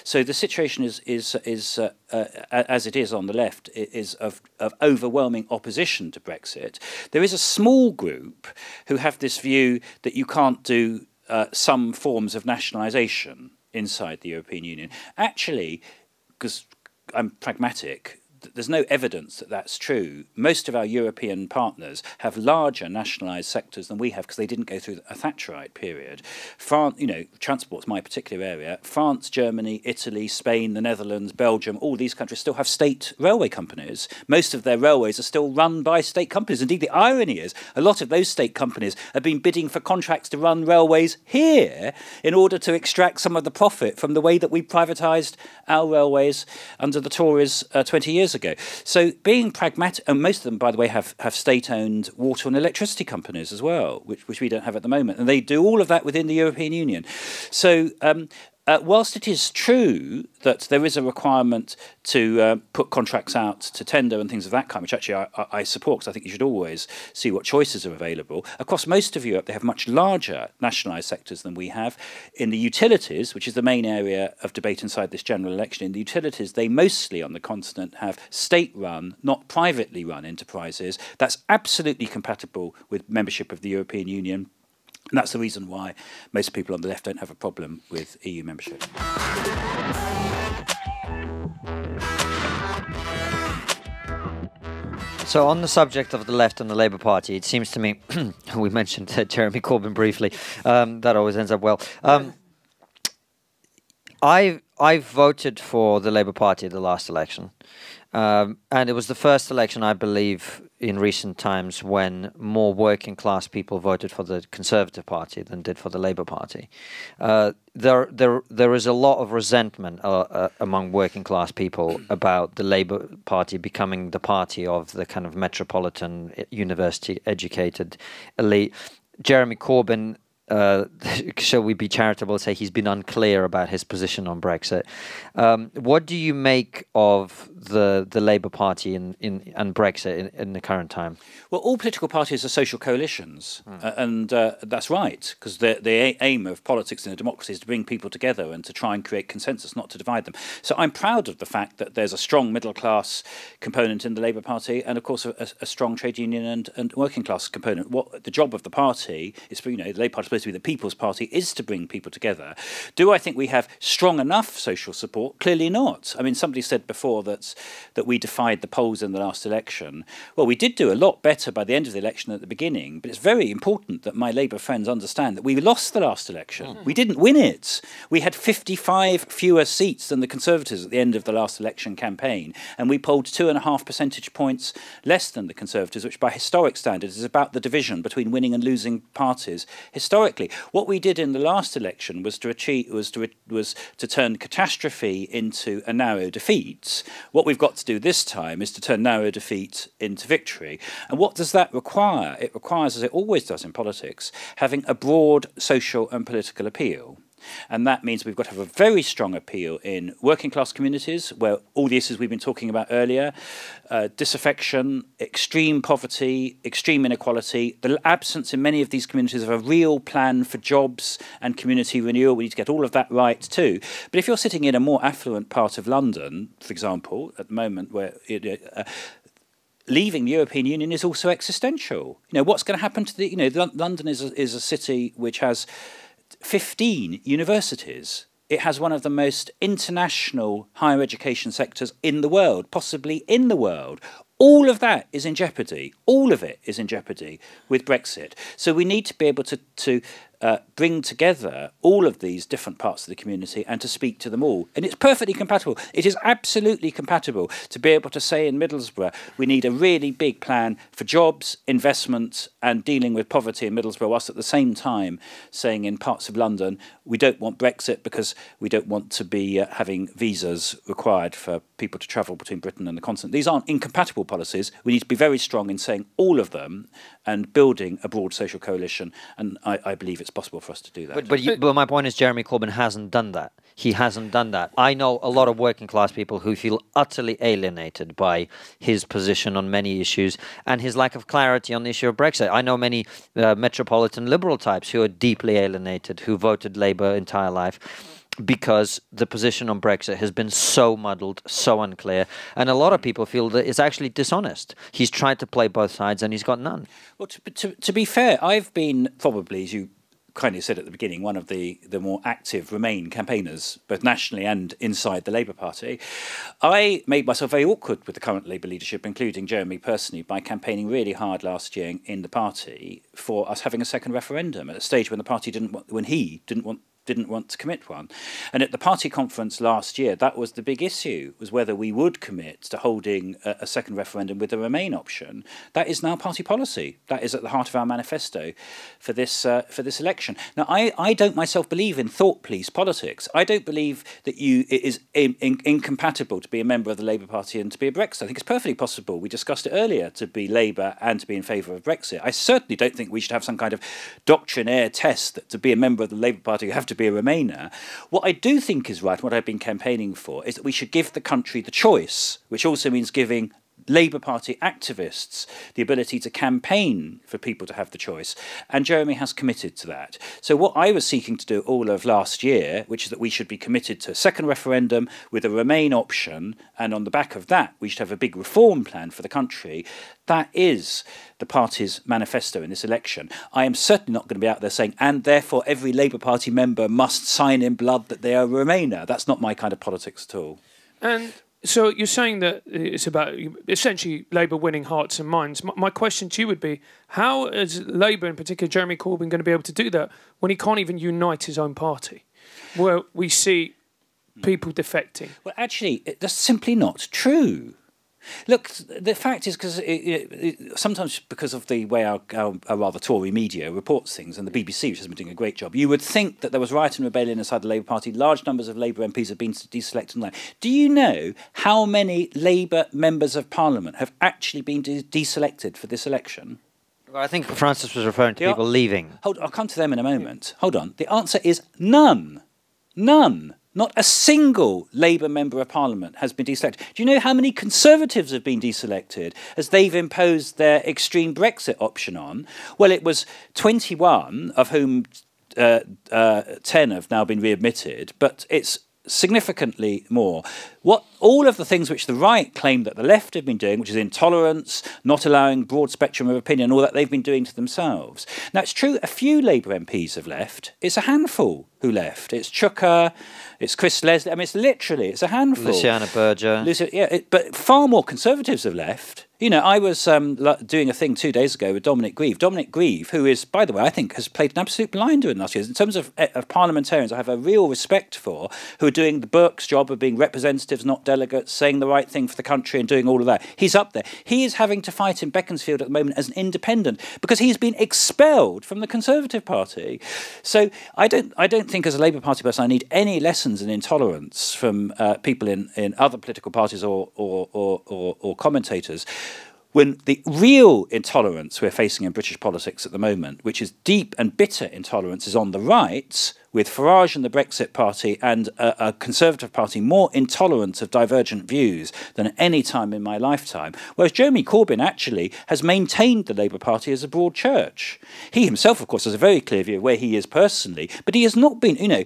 So the situation is as it is on the left, is of overwhelming opposition to Brexit. There is a small group who have this view that you can't do some forms of nationalisation inside the European Union. Actually, because I'm pragmatic, there's no evidence that that's true. Most of our European partners have larger nationalised sectors than we have because they didn't go through a Thatcherite period. France, transport's my particular area. France, Germany, Italy, Spain, the Netherlands, Belgium, all these countries still have state railway companies. Most of their railways are still run by state companies. Indeed, the irony is a lot of those state companies have been bidding for contracts to run railways here in order to extract some of the profit from the way that we privatised our railways under the Tories 20 years ago. So being pragmatic, and most of them, by the way, have state-owned water and electricity companies as well, which we don't have at the moment. And they do all of that within the European Union. So whilst it is true that there is a requirement to put contracts out to tender and things of that kind, which actually I support, because I think you should always see what choices are available, across most of Europe they have much larger nationalised sectors than we have. In the utilities, which is the main area of debate inside this general election, in the utilities they mostly on the continent have state-run, not privately run enterprises. That's absolutely compatible with membership of the European Union. And that's the reason why most people on the left don't have a problem with EU membership. So on the subject of the left and the Labour Party, it seems to me, we mentioned Jeremy Corbyn briefly, that always ends up well. I voted for the Labour Party at the last election. And it was the first election, I believe, in recent times when more working class people voted for the Conservative Party than did for the Labour Party. There is a lot of resentment among working class people about the Labour Party becoming the party of the kind of metropolitan, university-educated elite. Jeremy Corbyn shall we be charitable, say he's been unclear about his position on Brexit. What do you make of the Labour Party and Brexit in the current time? Well, all political parties are social coalitions, and that's right, because the aim of politics in a democracy is to bring people together and to try and create consensus, not to divide them. So I'm proud of the fact that there's a strong middle-class component in the Labour Party, and of course a strong trade union and working-class component. What the job of the party is, the Labour Party is supposed to be the people's party, is to bring people together. Do I think we have strong enough social support? Clearly not. I mean, somebody said before that we defied the polls in the last election. Well, we did do a lot better by the end of the election than at the beginning, but it's very important that my Labour friends understand that we lost the last election. We didn't win it. We had 55 fewer seats than the Conservatives at the end of the last election campaign, and we polled 2.5 percentage points less than the Conservatives, which by historic standards is about the division between winning and losing parties historically. What we did in the last election was to turn catastrophe into a narrow defeat. What we've got to do this time is to turn narrow defeat into victory. And what does that require? It requires, as it always does in politics, having a broad social and political appeal. And that means we've got to have a very strong appeal in working class communities, where all the issues we've been talking about earlier, disaffection, extreme poverty, extreme inequality, the absence in many of these communities of a real plan for jobs and community renewal. We need to get all of that right too. But if you're sitting in a more affluent part of London, for example, at the moment where leaving the European Union is also existential. What's going to happen to the, London is a city which has 15 universities. It has one of the most international higher education sectors in the world, possibly in the world. All of that is in jeopardy. All of it is in jeopardy with Brexit. So we need to be able to bring together all of these different parts of the community and to speak to them all. And it's perfectly compatible. It is absolutely compatible to be able to say in Middlesbrough, we need a really big plan for jobs, investment and dealing with poverty in Middlesbrough, whilst at the same time saying in parts of London, we don't want Brexit because we don't want to be having visas required for people to travel between Britain and the continent. These aren't incompatible policies. We need to be very strong in saying all of them and building a broad social coalition. And I believe it's possible for us to do that. But my point is, Jeremy Corbyn hasn't done that. He hasn't done that. I know a lot of working class people who feel utterly alienated by his position on many issues and his lack of clarity on the issue of Brexit. I know many metropolitan liberal types who are deeply alienated, who voted Labour entire life, because the position on Brexit has been so muddled, so unclear, and a lot of people feel that it's actually dishonest. He's tried to play both sides and he's got none. Well, to be fair, I've been probably, as you kindly said at the beginning, one of the more active Remain campaigners, both nationally and inside the Labour Party. I made myself very awkward with the current Labour leadership, including Jeremy personally, by campaigning really hard last year in the party for us having a second referendum at a stage when the party didn't want to commit one. And at the party conference last year, that was the big issue, was whether we would commit to holding a second referendum with the Remain option. That is now party policy. That is at the heart of our manifesto for this election. Now, I don't myself believe in thought police politics. I don't believe that it is incompatible to be a member of the Labour Party and to be a Brexit. I think it's perfectly possible, we discussed it earlier, to be Labour and to be in favour of Brexit. I certainly don't think we should have some kind of doctrinaire test that to be a member of the Labour Party you have to be a Remainer. What I do think is right, what I've been campaigning for, is that we should give the country the choice, which also means giving Labour Party activists the ability to campaign for people to have the choice. And Jeremy has committed to that. So what I was seeking to do all of last year, which is that we should be committed to a second referendum with a Remain option, and on the back of that we should have a big reform plan for the country. That is the party's manifesto in this election. I am certainly not going to be out there saying, and therefore every Labour Party member must sign in blood that they are a Remainer. That's not my kind of politics at all. And so you're saying that it's about essentially Labour winning hearts and minds. My question to you would be, how is Labour, in particular Jeremy Corbyn, going to be able to do that when he can't even unite his own party? Where we see people defecting. Well, actually, that's simply not true. Look, the fact is, because sometimes because of the way our rather Tory media reports things, and the BBC, which has been doing a great job, you would think that there was riot and rebellion inside the Labour Party. Large numbers of Labour MPs have been deselected and that. Do you know how many Labour members of Parliament have actually been deselected for this election? Well, I think Francis was referring to people leaving. Hold on, I'll come to them in a moment. Hold on. The answer is none. None. Not a single Labour Member of Parliament has been deselected. Do you know how many Conservatives have been deselected as they've imposed their extreme Brexit option on? Well, it was 21, of whom 10 have now been readmitted, but it's significantly more. All of the things which the right claim that the left have been doing, which is intolerance, not allowing broad spectrum of opinion, all that they've been doing to themselves. Now, it's true a few Labour MPs have left. It's a handful who left. It's Chuka, it's Chris Leslie. I mean, it's a handful. Luciana Berger. But far more Conservatives have left. You know, I was doing a thing 2 days ago with Dominic Grieve. Dominic Grieve, who is, by the way, I think has played an absolute blinder in the last years. In terms of parliamentarians, I have a real respect for, who are doing the Burke's job of being representatives, not delegates, saying the right thing for the country and doing all of that. He's up there. He is having to fight in Beaconsfield at the moment as an independent because he's been expelled from the Conservative Party. So I don't think as a Labour Party person I need any lessons in intolerance from people in other political parties or commentators. When the real intolerance we're facing in British politics at the moment, which is deep and bitter intolerance, is on the right, with Farage and the Brexit Party and a Conservative Party more intolerant of divergent views than at any time in my lifetime. Whereas Jeremy Corbyn actually has maintained the Labour Party as a broad church. He himself, of course, has a very clear view of where he is personally, but he has not been, you know,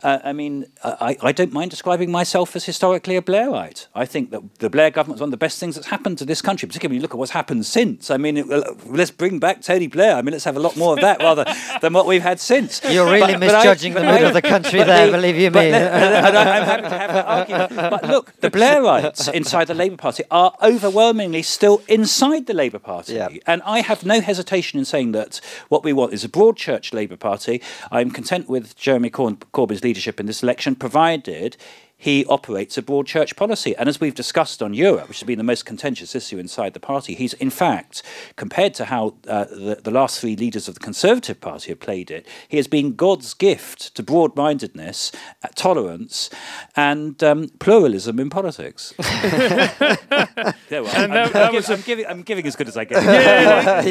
I don't mind describing myself as historically a Blairite. I think that the Blair government is one of the best things that's happened to this country, particularly when you look at what's happened since. I mean, let's bring back Tony Blair. I mean, let's have a lot more of that rather than what we've had since. You're really misjudging the mood of the country there, believe you me. And I'm happy to have that argument. But look, the Blairites inside the Labour Party are overwhelmingly still inside the Labour Party. Yeah. And I have no hesitation in saying that what we want is a broad church Labour Party. I'm content with Jeremy Corbyn's leadership in this election, provided he operates a broad church policy. And as we've discussed on Europe, which has been the most contentious issue inside the party, he's in fact, compared to how the last three leaders of the Conservative Party have played it, he has been God's gift to broad-mindedness, tolerance and pluralism in politics. Yeah, well, I'm giving as good as I get.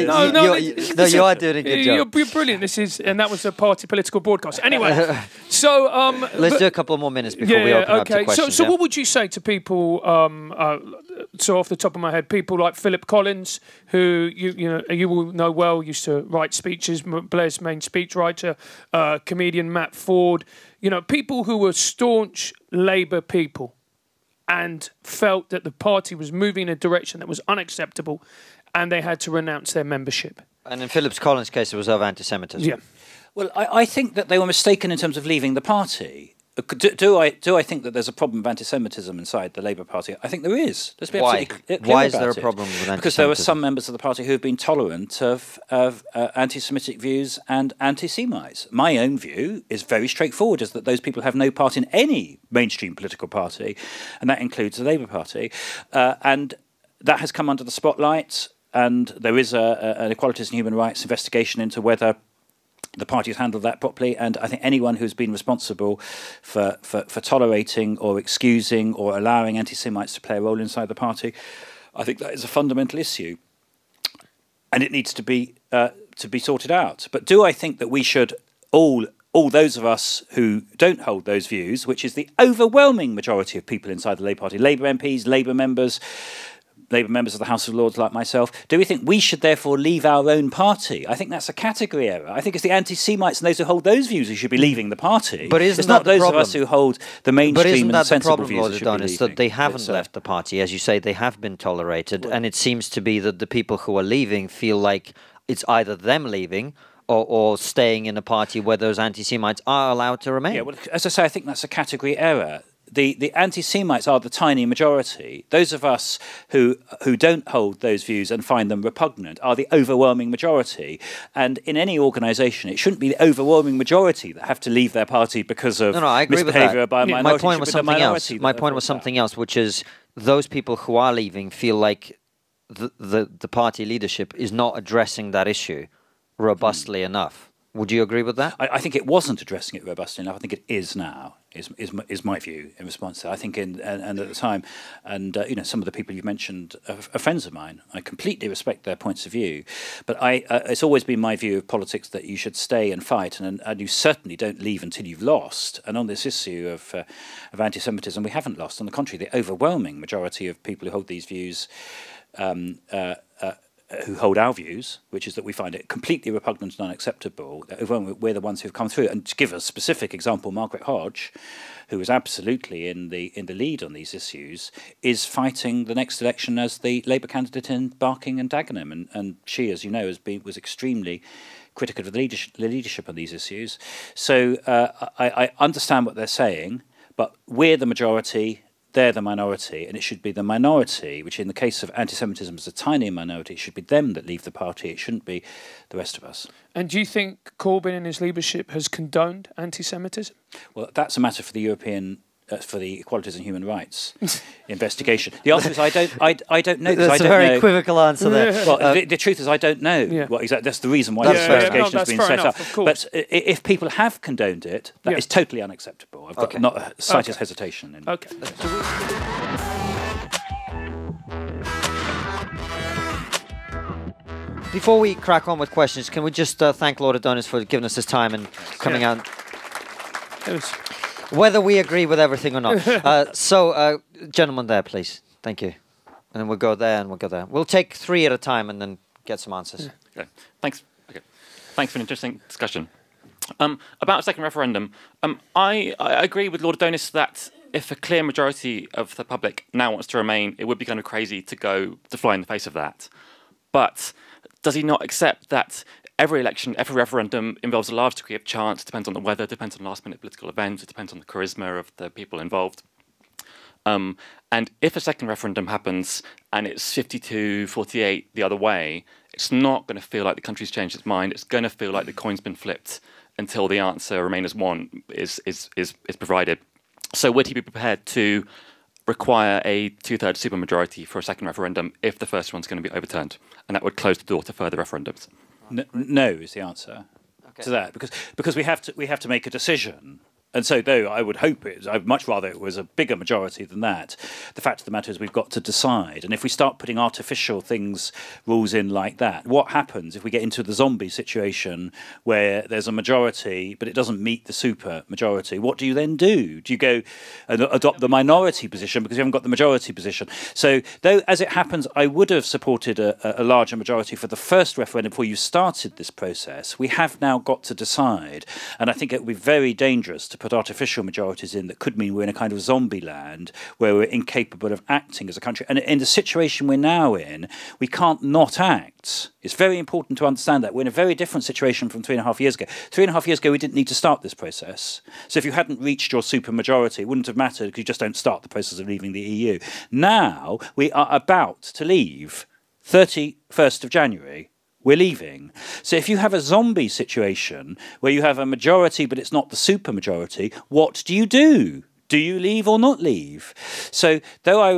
No, you are doing a good job. You're brilliant. And that was a party political broadcast. Anyway, so let's do a couple more minutes before we open up to questions. So what would you say to people? So off the top of my head, people like Philip Collins, who you will know well, used to write speeches, Blair's main speechwriter, comedian Matt Ford. You know, people who were staunch Labour people and felt that the party was moving in a direction that was unacceptable, and they had to renounce their membership. And in Philip Collins' case, it was of anti-Semitism. Yeah. Well, I think that they were mistaken in terms of leaving the party. Do I think that there's a problem of anti-Semitism inside the Labour Party? I think there is. Let's be absolutely clear. Why is there a problem with anti-Semitism? Because there are some members of the party who have been tolerant of anti-Semitic views and anti-Semites. My own view is very straightforward, is that those people have no part in any mainstream political party, and that includes the Labour Party. And that has come under the spotlight, and there is an Equalities and Human Rights investigation into whether the party has handled that properly, and I think anyone who's been responsible for tolerating or excusing or allowing anti-Semites to play a role inside the party, I think that is a fundamental issue, and it needs to be sorted out. But do I think that we should all those of us who don't hold those views, which is the overwhelming majority of people inside the Labour Party, Labour MPs, Labour members of the House of Lords like myself, do we think we should therefore leave our own party? I think that's a category error. I think it's the anti-Semites and those who hold those views who should be leaving the party. But it's not those of us who hold the mainstream and sensible views who should be leaving. But isn't that the problem, Lord Adonis, that they haven't left the party? As you say, they have been tolerated, and it seems to be that the people who are leaving feel like it's either them leaving or staying in a party where those anti-Semites are allowed to remain. Yeah, well, as I say, I think that's a category error. The anti-Semites are the tiny majority. Those of us who don't hold those views and find them repugnant are the overwhelming majority. And in any organisation, it shouldn't be the overwhelming majority that have to leave their party because of misbehaviour by a minority. My point was something else. My point was something else, which is those people who are leaving feel like the party leadership is not addressing that issue robustly enough. Would you agree with that? I think it wasn't addressing it robustly enough. I think it is now. is my view in response to that. I think and at the time, and you know, some of the people you've mentioned are friends of mine. I completely respect their points of view, but it's always been my view of politics that you should stay and fight, and you certainly don't leave until you've lost. And on this issue of anti-Semitism, we haven't lost. On the contrary, the overwhelming majority of people who hold these views. Who hold our views, which is that we find it completely repugnant and unacceptable. We're the ones who've come through. And to give a specific example, Margaret Hodge, who is absolutely in the lead on these issues, is fighting the next election as the Labour candidate in Barking and Dagenham, and she, as you know, was extremely critical of the leadership on these issues. So I understand what they're saying, but we're the majority. They're the minority, and it should be the minority, which in the case of anti-Semitism is a tiny minority, it should be them that leave the party, it shouldn't be the rest of us. And do you think Corbyn and his leadership has condoned anti-Semitism? Well, that's a matter for the European, for the Equalities and Human Rights investigation. The answer is I don't know. That's a very equivocal answer there. Well, the truth is I don't know what exactly. That's the reason why this investigation has been set up. But if people have condoned it, that is totally unacceptable. I've got not a slightest hesitation. Okay. Before we crack on with questions, can we just thank Lord Adonis for giving us his time and coming out? Whether we agree with everything or not. So, gentlemen there, please. Thank you. And then we'll go there and we'll go there. We'll take 3 at a time and then get some answers. Okay. Thanks. Okay. Thanks for an interesting discussion. About a second referendum, I agree with Lord Adonis that if a clear majority of the public now wants to remain, it would be kind of crazy to fly in the face of that. But does he not accept that every election, every referendum involves a large degree of chance, depends on the weather, depends on last-minute political events, it depends on the charisma of the people involved. And if a second referendum happens and it's 52-48 the other way, it's not going to feel like the country's changed its mind. It's going to feel like the coin's been flipped until the answer Remain as one is provided. So would he be prepared to require a 2/3 supermajority for a second referendum if the first one's going to be overturned? And that would close the door to further referendums. No is the answer to that, because we have to make a decision. And so, though I would hope I'd much rather it was a bigger majority than that. The fact of the matter is we've got to decide. And if we start putting artificial rules in like that, what happens if we get into the zombie situation where there's a majority but it doesn't meet the super majority? What do you then do? Do you go and adopt the minority position because you haven't got the majority position? So, though as it happens, I would have supported a larger majority for the first referendum before you started this process, we have now got to decide. And I think it would be very dangerous to put artificial majorities in that could mean we're in a kind of zombie land where we're incapable of acting as a country. And in the situation we're now in, we can't not act. It's very important to understand that. We're in a very different situation from 3.5 years ago. 3.5 years ago, we didn't need to start this process. So if you hadn't reached your supermajority, it wouldn't have mattered because you just don't start the process of leaving the EU. Now, we are about to leave 31st of January. We're leaving. So if you have a zombie situation where you have a majority but it's not the supermajority, what do you do? Do you leave or not leave? So though I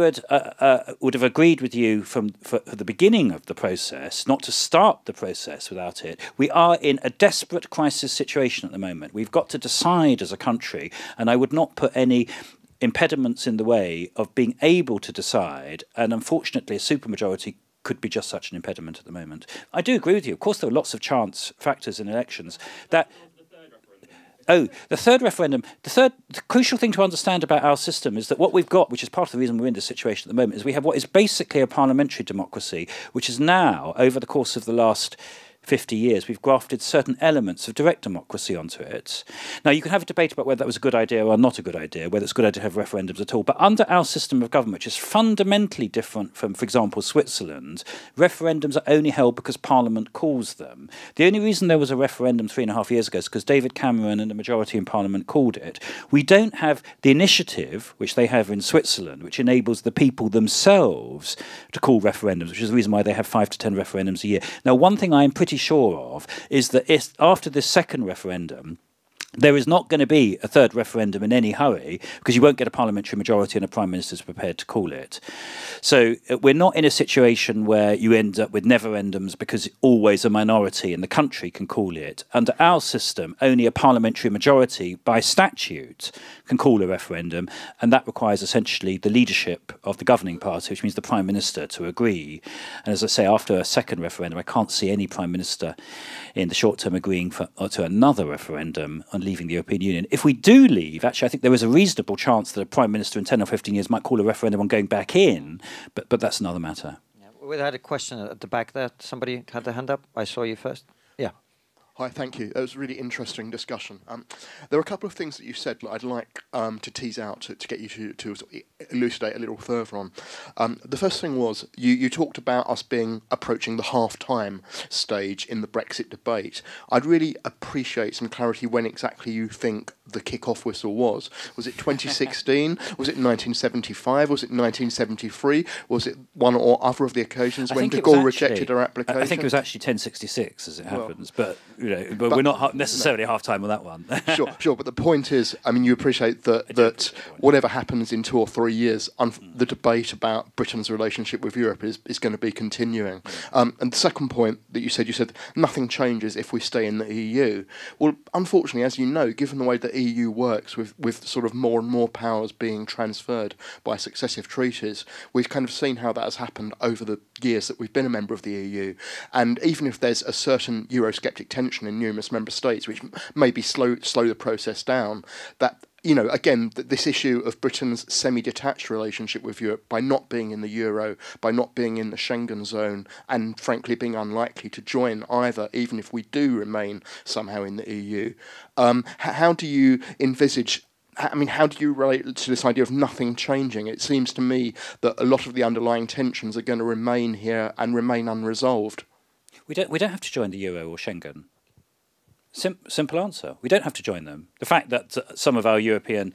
would have agreed with you for the beginning of the process, not to start the process without it, we are in a desperate crisis situation at the moment. We've got to decide as a country, and I would not put any impediments in the way of being able to decide, and unfortunately a supermajority could be just such an impediment at the moment. I do agree with you. Of course, there are lots of chance factors in elections. The third referendum. The crucial thing to understand about our system is that what we've got, which is part of the reason we're in this situation at the moment, is we have what is basically a parliamentary democracy, which is now, over the course of the last 50 years, we've grafted certain elements of direct democracy onto it. Now, you can have a debate about whether that was a good idea or not a good idea, whether it's a good idea to have referendums at all. But under our system of government, which is fundamentally different from, for example, Switzerland, referendums are only held because Parliament calls them. The only reason there was a referendum 3.5 years ago is because David Cameron and the majority in Parliament called it. We don't have the initiative, which they have in Switzerland, which enables the people themselves to call referendums, which is the reason why they have 5 to 10 referendums a year. Now, one thing I am pretty sure of is that after this second referendum, there is not going to be a third referendum in any hurry because you won't get a parliamentary majority and a prime minister is prepared to call it. So we're not in a situation where you end up with never-endums because always a minority in the country can call it. Under our system, only a parliamentary majority by statute can call a referendum, and that requires essentially the leadership of the governing party, which means the prime minister, to agree. And as I say, after a second referendum, I can't see any prime minister in the short term agreeing to another referendum on leaving the European Union. If we do leave, actually, I think there is a reasonable chance that a prime minister in 10 or 15 years might call a referendum on going back in, but that's another matter. Yeah, we had a question at the back there. Somebody had their hand up. I saw you first. Yeah. Hi, thank you. That was a really interesting discussion. There are a couple of things that you said that I'd like to tease out to get you to sort of elucidate a little further on. The first thing was you talked about us approaching the half-time stage in the Brexit debate. I'd really appreciate some clarity when exactly you think the kick-off whistle was. Was it 2016? Was it 1975? Was it 1973? Was it one or other of the occasions when de Gaulle rejected our application? I think it was actually 1066, as it happens, but we're not necessarily half-time on that one. Sure. But the point is, I mean, you appreciate that whatever happens in 2 or 3 years, the debate about Britain's relationship with Europe is going to be continuing. And the second point that you said nothing changes if we stay in the EU. Well, unfortunately, as you know, given the way the EU works with sort of more and more powers being transferred by successive treaties, we've kind of seen how that has happened over the years that we've been a member of the EU. And even if there's a certain Eurosceptic tension in numerous member states, which maybe slow the process down, that, you know, again, this issue of Britain's semi-detached relationship with Europe by not being in the euro, by not being in the Schengen zone, and frankly being unlikely to join either, even if we do remain somehow in the EU. How do you envisage, I mean, how do you relate to this idea of nothing changing? It seems to me that a lot of the underlying tensions are going to remain here and remain unresolved. We don't have to join the euro or Schengen. Simple answer. We don't have to join them. The fact that some of our European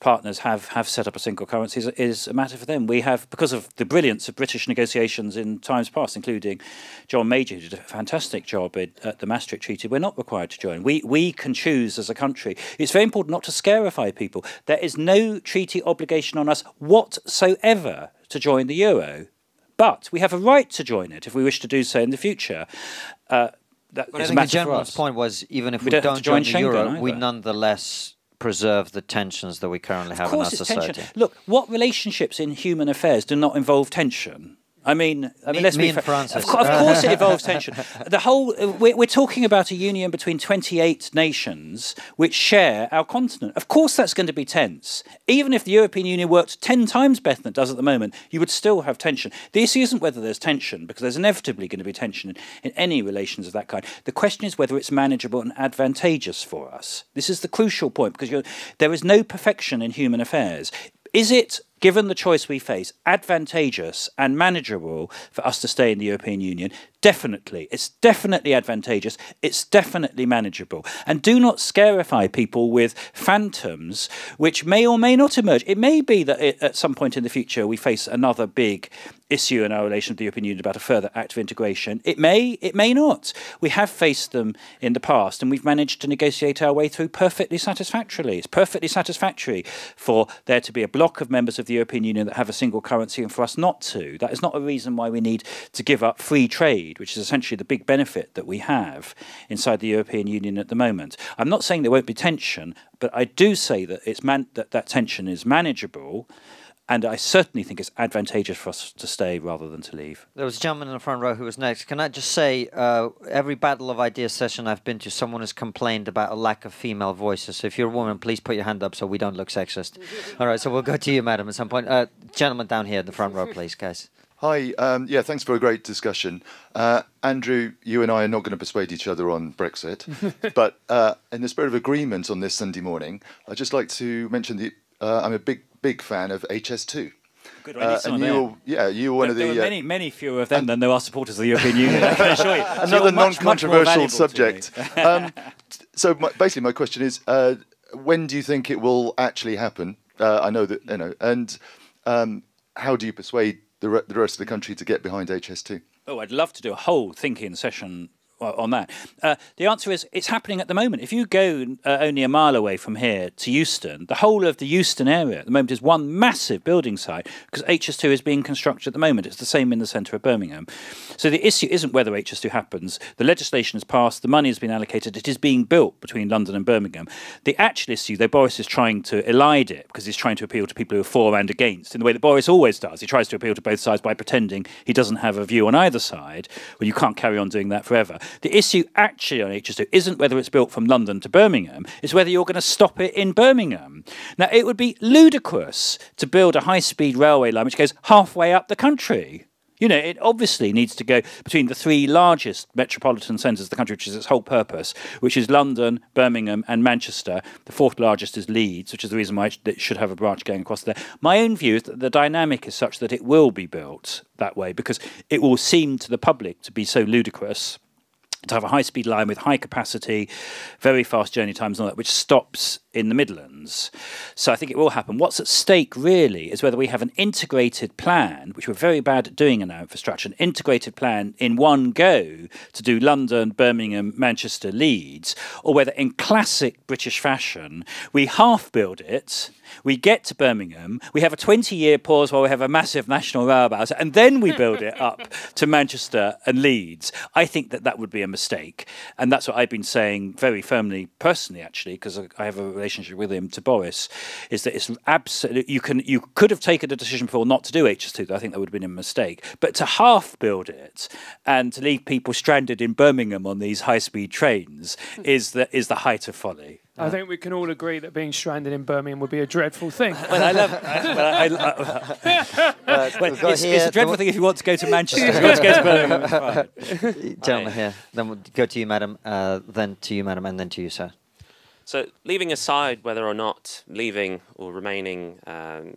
partners have set up a single currency is a matter for them. We have, because of the brilliance of British negotiations in times past, including John Major, who did a fantastic job at the Maastricht Treaty, we're not required to join. We can choose as a country. It's very important not to scarify people. There is no treaty obligation on us whatsoever to join the euro. But we have a right to join it if we wish to do so in the future. But I think the gentleman's point was, even if we don't join the euro, we nonetheless preserve the tensions that we currently have in our society. Tension. Look, what relationships in human affairs do not involve tension? I mean, let's be fair. Francis. Of course, it involves tension. The whole we're talking about a union between 28 nations which share our continent. Of course, that's going to be tense. Even if the European Union worked 10 times better than it does at the moment, you would still have tension. The issue isn't whether there's tension, because there's inevitably going to be tension in any relations of that kind. The question is whether it's manageable and advantageous for us. This is the crucial point, because there is no perfection in human affairs. Is it, given the choice we face, advantageous and manageable for us to stay in the European Union? Definitely. It's definitely advantageous. It's definitely manageable. And do not scarify people with phantoms which may or may not emerge. It may be that at some point in the future we face another big issue in our relation with the European Union about a further act of integration. It may not. We have faced them in the past, and we've managed to negotiate our way through perfectly satisfactorily. It's perfectly satisfactory for there to be a block of members of the European Union that have a single currency and for us not to. That is not a reason why we need to give up free trade, which is essentially the big benefit that we have inside the European Union at the moment. I'm not saying there won't be tension, but I do say that that tension is manageable. And I certainly think it's advantageous for us to stay rather than to leave. There was a gentleman in the front row who was next. Can I just say, every Battle of Ideas session I've been to, someone has complained about a lack of female voices. So if you're a woman, please put your hand up so we don't look sexist. All right, so we'll go to you, madam, at some point. Gentleman down here in the front row, please, guys. Hi, yeah, thanks for a great discussion. Andrew, you and I are not going to persuade each other on Brexit, but in the spirit of agreement on this Sunday morning, I'd just like to mention that I'm a big fan of HS2. Good, and you were one of the... There were many fewer of them than there are supporters of the European Union, I can assure you. Another non-controversial subject. So basically my question is, when do you think it will actually happen? I know that, you know, and how do you persuade the rest of the country to get behind HS2? Oh, I'd love to do a whole thinking session on that. The answer is it's happening at the moment. If you go only a mile away from here to Euston, the whole of the Euston area at the moment is one massive building site because HS2 is being constructed at the moment. It's the same in the centre of Birmingham. So the issue isn't whether HS2 happens. The legislation has passed, the money has been allocated, it is being built between London and Birmingham. The actual issue, though Boris is trying to elide it because he's trying to appeal to people who are for and against, in the way that Boris always does. He tries to appeal to both sides by pretending he doesn't have a view on either side. Well, you can't carry on doing that forever. The issue actually on HS2 isn't whether it's built from London to Birmingham, it's whether you're going to stop it in Birmingham. Now, it would be ludicrous to build a high-speed railway line which goes halfway up the country. You know, it obviously needs to go between the three largest metropolitan centres of the country, which is its whole purpose, which is London, Birmingham and Manchester. The fourth largest is Leeds, which is the reason why it should have a branch going across there. My own view is that the dynamic is such that it will be built that way because it will seem to the public to be so ludicrous to have a high-speed line with high capacity, very fast journey times and all that, which stops in the Midlands. So I think it will happen. What's at stake really is whether we have an integrated plan, which we're very bad at doing in our infrastructure, an integrated plan in one go to do London, Birmingham, Manchester, Leeds, or whether in classic British fashion, we half build it, we get to Birmingham, we have a 20-year pause while we have a massive national row about it, and then we build it up to Manchester and Leeds. I think that that would be a mistake. And that's what I've been saying very firmly, personally, actually, because I have a relationship with him, to Boris, is that it's absolutely, you could have taken a decision before not to do HS2, I think that would have been a mistake. But to half build it and to leave people stranded in Birmingham on these high-speed trains is the height of folly. I think we can all agree that being stranded in Birmingham would be a dreadful thing. Well, I love. It's a dreadful thing if you want to go to Manchester. If you want to go to Birmingham, it's fine. Gentlemen here. Then we'll go to you, madam. Then to you, madam, and then to you, sir. So, leaving aside whether or not leaving or remaining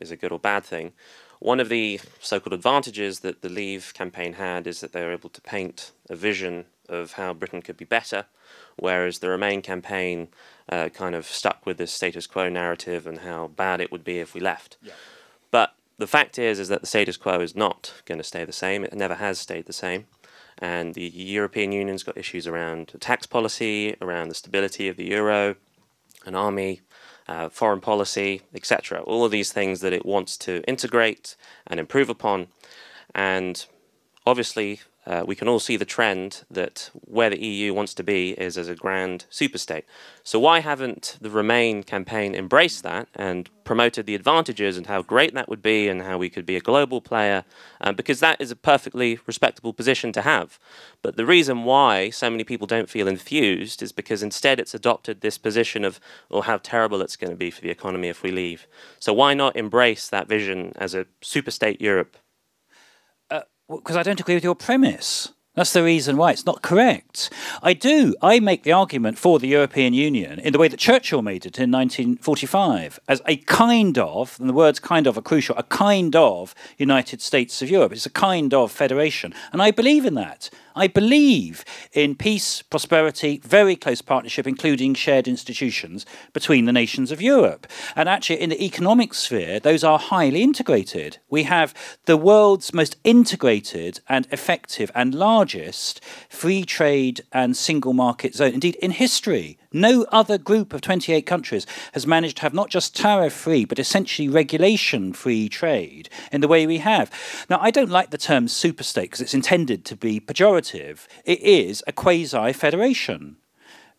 is a good or bad thing, one of the so-called advantages that the Leave campaign had is that they were able to paint a vision of how Britain could be better, whereas the Remain campaign kind of stuck with this status quo narrative and how bad it would be if we left. Yeah. But the fact is that the status quo is not going to stay the same. It never has stayed the same. And the European Union's got issues around tax policy, around the stability of the euro, an army, foreign policy, etc. All of these things that it wants to integrate and improve upon. And obviously, we can all see the trend that where the EU wants to be is as a grand superstate. So why haven't the Remain campaign embraced that and promoted the advantages and how great that would be and how we could be a global player? Because that is a perfectly respectable position to have. But the reason why so many people don't feel enthused is because instead it's adopted this position of, oh, how terrible it's going to be for the economy if we leave. So why not embrace that vision as a superstate Europe? Because I don't agree with your premise. That's the reason why it's not correct. I make the argument for the European Union in the way that Churchill made it in 1945, as a kind of, and the words kind of are crucial, a kind of United States of Europe. It's a kind of federation. And I believe in that. I believe in peace, prosperity, very close partnership, including shared institutions between the nations of Europe. And actually, in the economic sphere, those are highly integrated. We have the world's most integrated and effective and largest free trade and single market zone. Indeed, in history, no other group of 28 countries has managed to have not just tariff-free, but essentially regulation-free trade in the way we have. Now, I don't like the term superstate because it's intended to be pejorative. It is a quasi-federation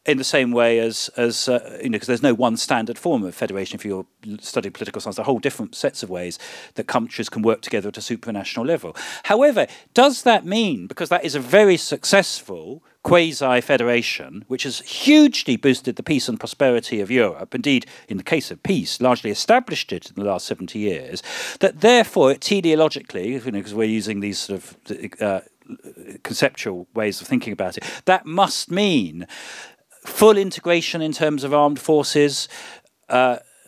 in the same way as because there's no one standard form of federation. If you're studying political science, there are whole different sets of ways that countries can work together at a supranational level. However, does that mean, because that is a very successful quasi-federation, which has hugely boosted the peace and prosperity of Europe, indeed, in the case of peace, largely established it in the last 70 years, that therefore, teleologically, because we're using these sort of conceptual ways of thinking about it, that must mean full integration in terms of armed forces,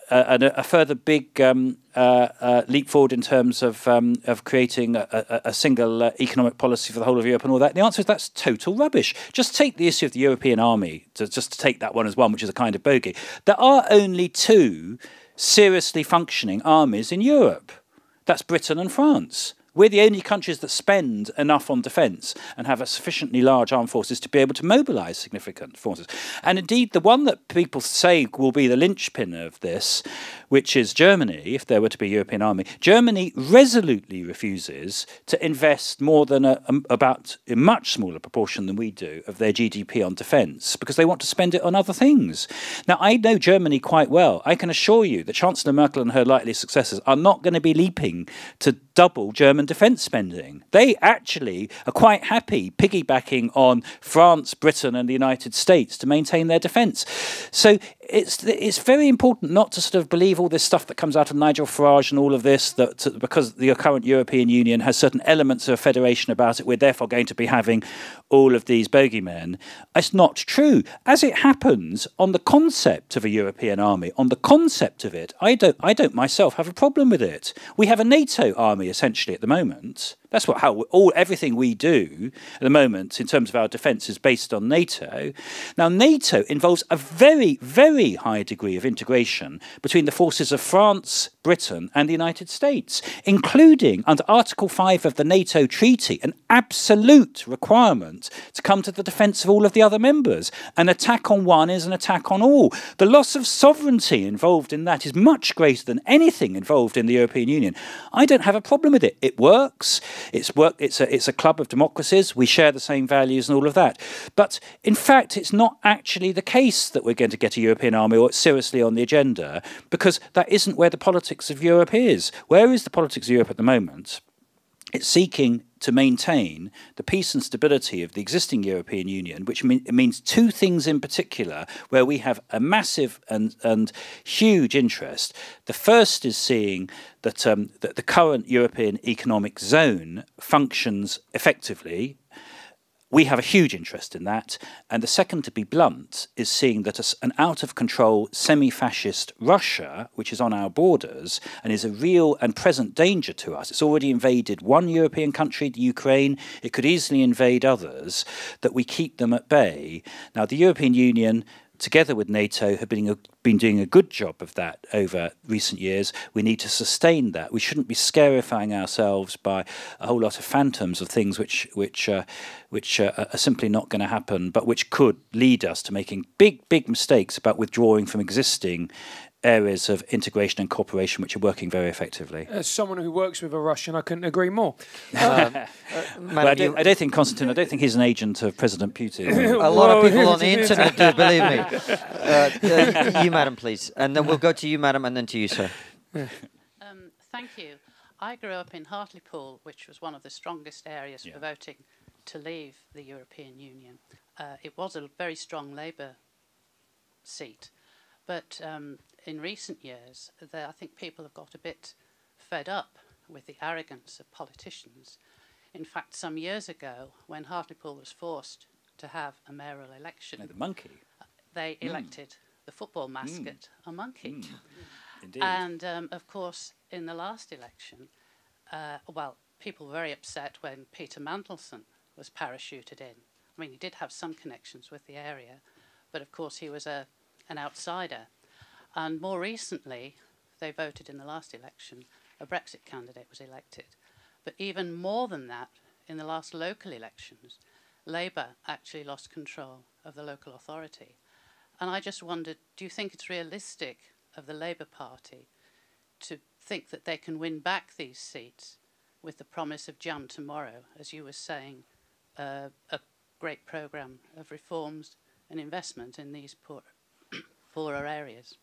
and a further big leap forward in terms of creating a single economic policy for the whole of Europe and all that. The answer is that's total rubbish. Just take the issue of the European army, just to take that one as one, which is a kind of bogey. There are only two seriously functioning armies in Europe. That's Britain and France. We're the only countries that spend enough on defence and have a sufficiently large armed forces to be able to mobilise significant forces. And indeed, the one that people say will be the linchpin of this, which is Germany, if there were to be a European army, Germany resolutely refuses to invest more than about a much smaller proportion than we do of their GDP on defence, because they want to spend it on other things. Now, I know Germany quite well. I can assure you that Chancellor Merkel and her likely successors are not going to be leaping to double German defence spending. They actually are quite happy piggybacking on France, Britain and the United States to maintain their defence. So it's very important not to sort of believe all this stuff that comes out of Nigel Farage and all of this, that because the current European Union has certain elements of a federation about it, we're therefore going to be having all of these bogeymen. It's not true. As it happens, on the concept of a European army, on the concept of it, I don't myself have a problem with it. We have a NATO army essentially at the moment. That's what everything we do at the moment in terms of our defence is based on NATO. Now, NATO involves a very, very high degree of integration between the forces of France, Britain and the United States, including under Article 5 of the NATO Treaty, an absolute requirement to come to the defence of all of the other members. An attack on one is an attack on all. The loss of sovereignty involved in that is much greater than anything involved in the European Union. I don't have a problem with it. It works. It's a club of democracies. We share the same values and all of that. But in fact, it's not actually the case that we're going to get a European army or it's seriously on the agenda, because that isn't where the politics of Europe is. Where is the politics of Europe at the moment? It's seeking to maintain the peace and stability of the existing European Union, which means two things in particular where we have a massive and huge interest. The first is seeing that, that the current European Economic Zone functions effectively. We have a huge interest in that. And the second, to be blunt, is seeing that an out-of-control semi-fascist Russia, which is on our borders and is a real and present danger to us. It's already invaded one European country, the Ukraine. It could easily invade others, that we keep them at bay. Now, the European Union, together with NATO, have been doing a good job of that over recent years. We need to sustain that. We shouldn't be scarifying ourselves by a whole lot of phantoms of things which are simply not going to happen, but which could lead us to making big mistakes about withdrawing from existing areas of integration and cooperation which are working very effectively. As someone who works with a Russian, I couldn't agree more. Well, I don't think, Konstantin, I don't think he's an agent of President Putin. A lot of people on the internet do, believe me. You, madam, please. And then we'll go to you, madam, and then to you, sir. Thank you. I grew up in Hartlepool, which was one of the strongest areas for voting to leave the European Union. It was a very strong Labour seat. But in recent years, I think people have got a bit fed up with the arrogance of politicians. In fact, some years ago, when Hartlepool was forced to have a mayoral election, the monkey, they elected the football mascot, a monkey. Indeed. And of course, in the last election, well, people were very upset when Peter Mandelson was parachuted in. I mean, he did have some connections with the area, but of course he was an outsider. And more recently, they voted in the last election, a Brexit candidate was elected. But even more than that, in the last local elections, Labour actually lost control of the local authority. And I just wondered, do you think it's realistic of the Labour Party to think that they can win back these seats with the promise of jam tomorrow, as you were saying, a great programme of reforms and investment in these poorer areas?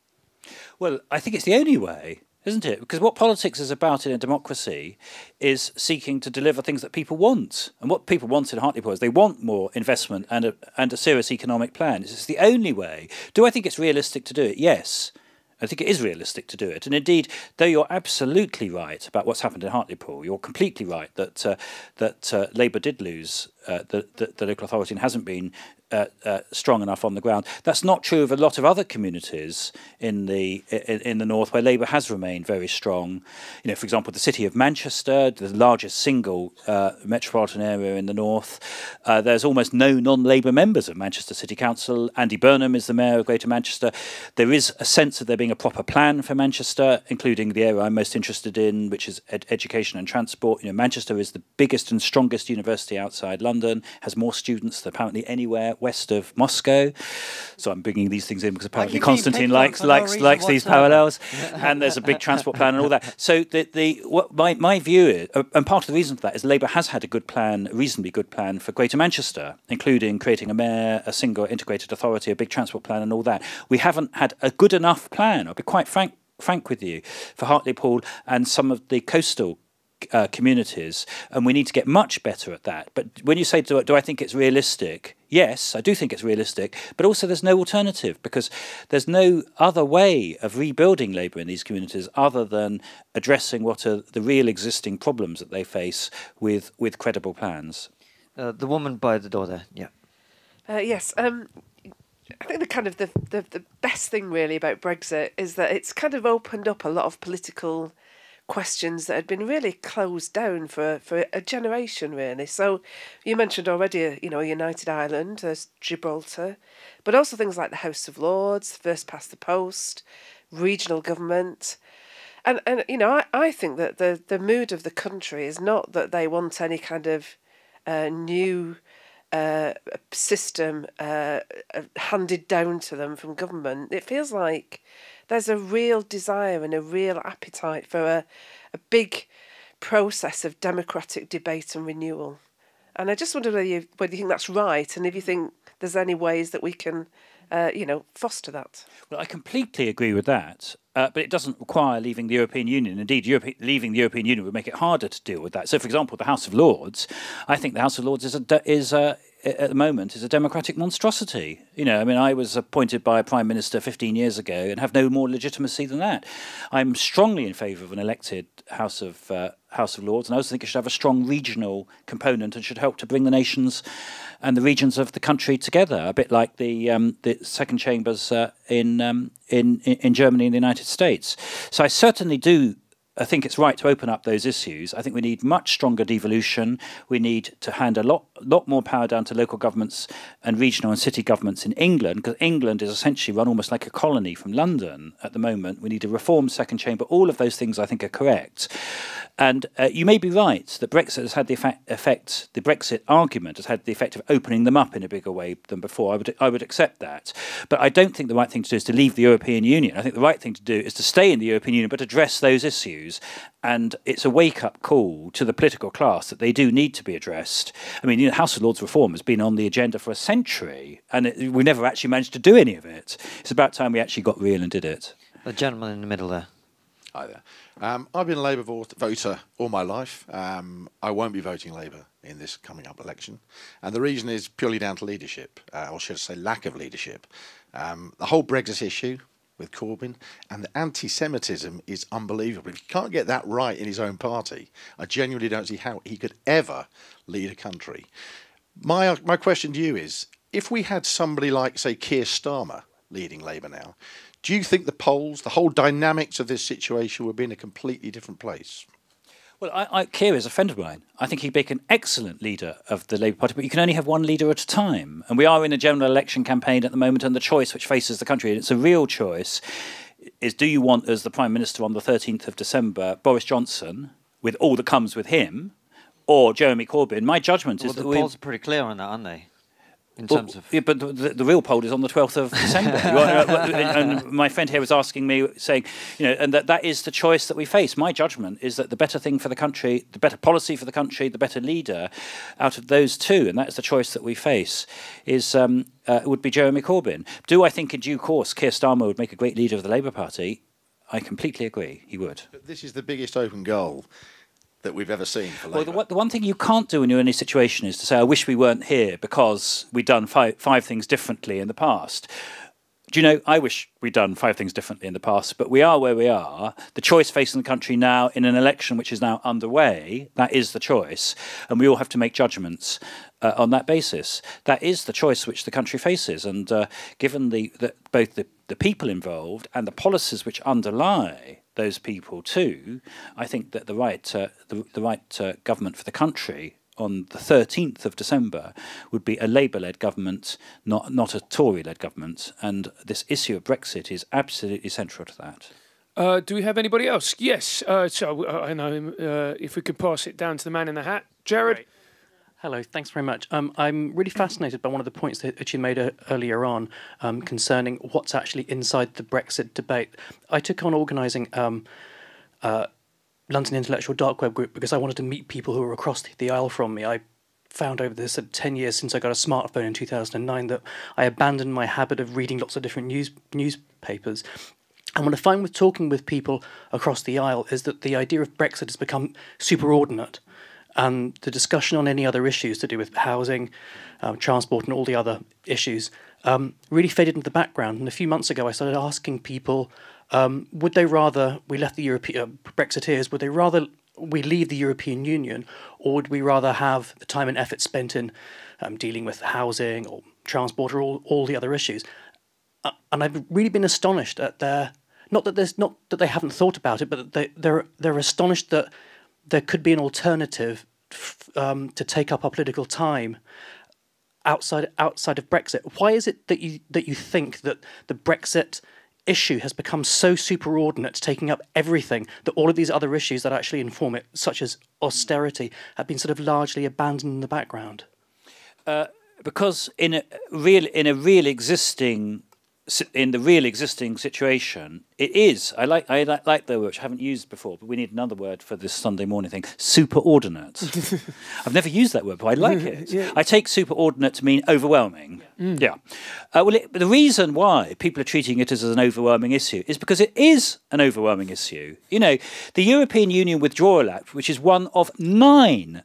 Well, I think it's the only way, isn't it? Because what politics is about in a democracy is seeking to deliver things that people want. And what people want in Hartlepool is they want more investment and a serious economic plan. It's the only way. Do I think it's realistic to do it? Yes. I think it is realistic to do it. And indeed, though you're absolutely right about what's happened in Hartlepool, you're completely right that Labour did lose the local authority and hasn't been strong enough on the ground. That's not true of a lot of other communities in the north, where Labour has remained very strong. You know, for example, the city of Manchester, the largest single metropolitan area in the north. There's almost no non-Labour members of Manchester City Council. Andy Burnham is the mayor of Greater Manchester. There is a sense of there being a proper plan for Manchester, including the area I'm most interested in, which is education and transport. You know, Manchester is the biggest and strongest university outside London, has more students than apparently anywhere west of Moscow. So I'm bringing these things in because apparently Constantine likes these parallels. And there's a big transport plan and all that. So my view is, and part of the reason for that is Labour has had a good plan, a reasonably good plan for Greater Manchester, including creating a mayor, a single integrated authority, a big transport plan and all that. We haven't had a good enough plan, I'll be quite frank with you, for Hartlepool and some of the coastal communities, and we need to get much better at that. But when you say, do I think it's realistic? Yes, I do think it's realistic, but also there's no alternative, because there's no other way of rebuilding Labour in these communities other than addressing what are the real existing problems that they face with credible plans. The woman by the door there, yeah. Yes, I think the best thing really about Brexit is that it's kind of opened up a lot of political questions that had been really closed down for a generation, really. So you mentioned already, you know, United Ireland, there's Gibraltar, but also things like the House of Lords, first past the post, regional government. And you know, I think that the mood of the country is not that they want any kind of new system handed down to them from government. It feels like there's a real desire and a real appetite for a big process of democratic debate and renewal. And I just wonder whether you think that's right, and if you think there's any ways that we can, you know, foster that. Well, I completely agree with that. But it doesn't require leaving the European Union. Indeed, leaving the European Union would make it harder to deal with that. So, for example, the House of Lords, I think the House of Lords at the moment is a democratic monstrosity. You know, I mean, I was appointed by a Prime Minister 15 years ago and have no more legitimacy than that. I'm strongly in favour of an elected House of Lords, and I also think it should have a strong regional component and should help to bring the nations and the regions of the country together, a bit like the second chambers in Germany and the United States. So I certainly do. I think it's right to open up those issues. I think we need much stronger devolution. We need to hand a lot more power down to local governments and regional and city governments in England, because England is essentially run almost like a colony from London at the moment. We need a reformed second chamber. All of those things I think are correct. And you may be right that Brexit has had the effect, the Brexit argument has had the effect of opening them up in a bigger way than before. I would accept that. But I don't think the right thing to do is to leave the European Union. I think the right thing to do is to stay in the European Union, but address those issues. And it's a wake-up call to the political class that they do need to be addressed. I mean, you know, House of Lords reform has been on the agenda for a century, and we never actually managed to do any of it. It's about time we actually got real and did it. The gentleman in the middle there. Hi there. I've been a Labour voter all my life. I won't be voting Labour in this coming up election. And the reason is purely down to leadership, or should I say lack of leadership. The whole Brexit issue with Corbyn and the anti-Semitism is unbelievable. If you can't get that right in his own party, I genuinely don't see how he could ever lead a country. My question to you is, if we had somebody like, say, Keir Starmer leading Labour now, do you think the polls, the whole dynamics of this situation would be in a completely different place? Well, Keir is a friend of mine. I think he'd make an excellent leader of the Labour Party, but you can only have one leader at a time. And we are in a general election campaign at the moment, and the choice which faces the country, and it's a real choice, is do you want as the Prime Minister on the 13th of December Boris Johnson, with all that comes with him, or Jeremy Corbyn? My judgment is that the polls are pretty clear on that, aren't they? In terms of... Yeah, but the real poll is on the 12th of December. And my friend here was asking me, saying, you know, and that is the choice that we face. My judgment is that the better thing for the country, the better policy for the country, the better leader out of those two, and that is the choice that we face, is would be Jeremy Corbyn. Do I think in due course Keir Starmer would make a great leader of the Labour Party? I completely agree, he would. But this is the biggest open goal that we've ever seen for Labour. Well, the one thing you can't do when you're in any situation is to say, I wish we weren't here because we'd done five things differently in the past. Do you know, I wish we'd done 5 things differently in the past, but we are where we are. The choice facing the country now in an election which is now underway, that is the choice. And we all have to make judgments on that basis. That is the choice which the country faces, and given both the people involved and the policies which underlie those people too, I think that the right government for the country on the 13th of December would be a Labour-led government, not a Tory-led government, and this issue of Brexit is absolutely central to that. Do we have anybody else? Yes. So I know if we could pass it down to the man in the hat, Jared. Great. Hello, thanks very much. I'm really fascinated by one of the points that you made earlier on concerning what's actually inside the Brexit debate. I took on organising London Intellectual Dark Web Group because I wanted to meet people who were across the aisle from me. I found over this 10 years since I got a smartphone in 2009 that I abandoned my habit of reading lots of different newspapers. And what I find with talking with people across the aisle is that the idea of Brexit has become superordinate. And the discussion on any other issues to do with housing, transport and all the other issues really faded into the background. And a few months ago I started asking people, would they rather we left the Brexiteers, would they rather we leave the European Union, or would we rather have the time and effort spent in dealing with housing or transport or all the other issues? And I've really been astonished at their, not that they haven't thought about it, but that they're astonished that there could be an alternative to take up our political time outside of Brexit. Why is it that you think that the Brexit issue has become so superordinate, taking up everything, that all of these other issues that actually inform it, such as austerity, have been sort of largely abandoned in the background? Because in the real existing situation, it is. I like the word which I haven't used before, but we need another word for this Sunday morning thing. Superordinate. I've never used that word, but I like it. Yeah. I take superordinate to mean overwhelming. Yeah. Well, the reason why people are treating it as an overwhelming issue is because it is an overwhelming issue. You know, the European Union Withdrawal Act, which is one of nine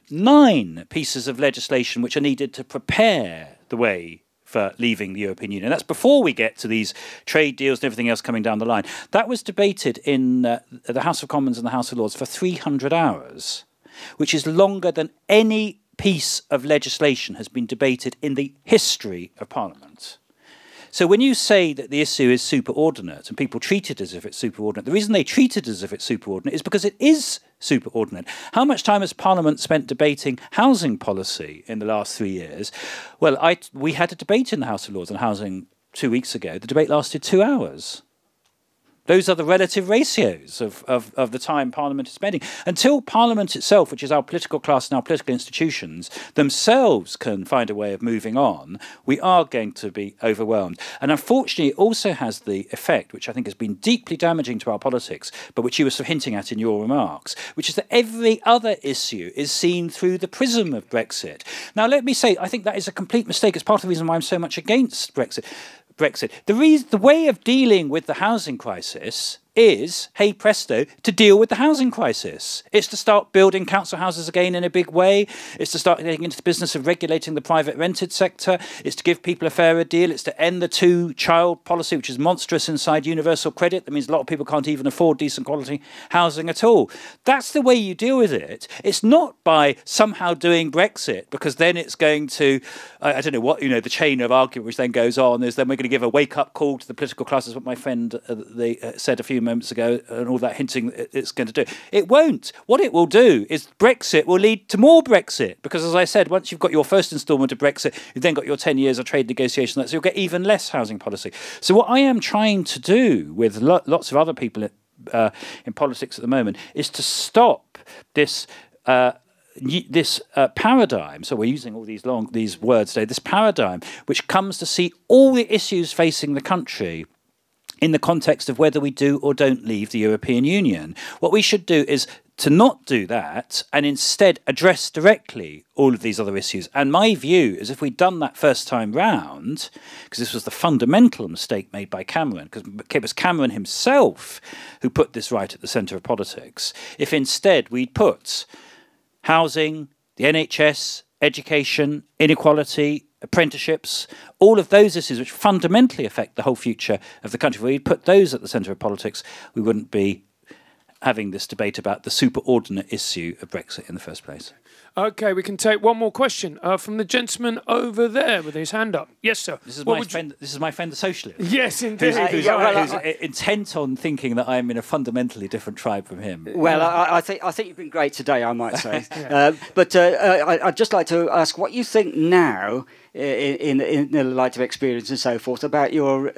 pieces of legislation which are needed to prepare the way for leaving the European Union. That's before we get to these trade deals and everything else coming down the line. That was debated in the House of Commons and the House of Lords for 300 hours, which is longer than any piece of legislation has been debated in the history of Parliament. So when you say that the issue is superordinate and people treat it as if it's superordinate, the reason they treat it as if it's superordinate is because it is superordinate. How much time has Parliament spent debating housing policy in the last 3 years? Well, we had a debate in the House of Lords on housing 2 weeks ago. The debate lasted 2 hours. Those are the relative ratios of the time Parliament is spending. Until Parliament itself, which is our political class and our political institutions, themselves can find a way of moving on, we are going to be overwhelmed. And unfortunately, it also has the effect, which I think has been deeply damaging to our politics, but which you were sort of hinting at in your remarks, which is that every other issue is seen through the prism of Brexit. Now, let me say, I think that is a complete mistake. It's part of the reason why I'm so much against Brexit. The way of dealing with the housing crisis is, hey presto, to deal with the housing crisis. It's to start building council houses again in a big way. It's to start getting into the business of regulating the private rented sector. It's to give people a fairer deal. It's to end the two-child policy, which is monstrous inside universal credit. That means a lot of people can't even afford decent quality housing at all. That's the way you deal with it. It's not by somehow doing Brexit, because then it's going to, I don't know what, the chain of argument which then goes on is then we're going to give a wake-up call to the political classes, what my friend said a few moments ago, and all that hinting it's going to do. It won't. What it will do is Brexit will lead to more Brexit, because, as I said, once you've got your first instalment of Brexit, you've then got your 10 years of trade negotiation, so you'll get even less housing policy. So what I am trying to do with lots of other people in politics at the moment is to stop this paradigm, so we're using all these words today, this paradigm which comes to see all the issues facing the country in the context of whether we do or don't leave the European Union. What we should do is to not do that and instead address directly all of these other issues. And my view is if we'd done that first time round, because this was the fundamental mistake made by Cameron, because it was Cameron himself who put this right at the centre of politics, if instead we'd put housing, the NHS, education, inequality, apprenticeships, all of those issues which fundamentally affect the whole future of the country, if we'd put those at the centre of politics, we wouldn't be having this debate about the superordinate issue of Brexit in the first place. Okay, we can take one more question from the gentleman over there with his hand up. Yes, sir. This is my friend. This is my friend, the socialist. Yes, indeed. Who's intent on thinking that I'm in a fundamentally different tribe from him. Well, I think you've been great today, I might say. But I'd just like to ask what you think now, in the light of experience and so forth, about your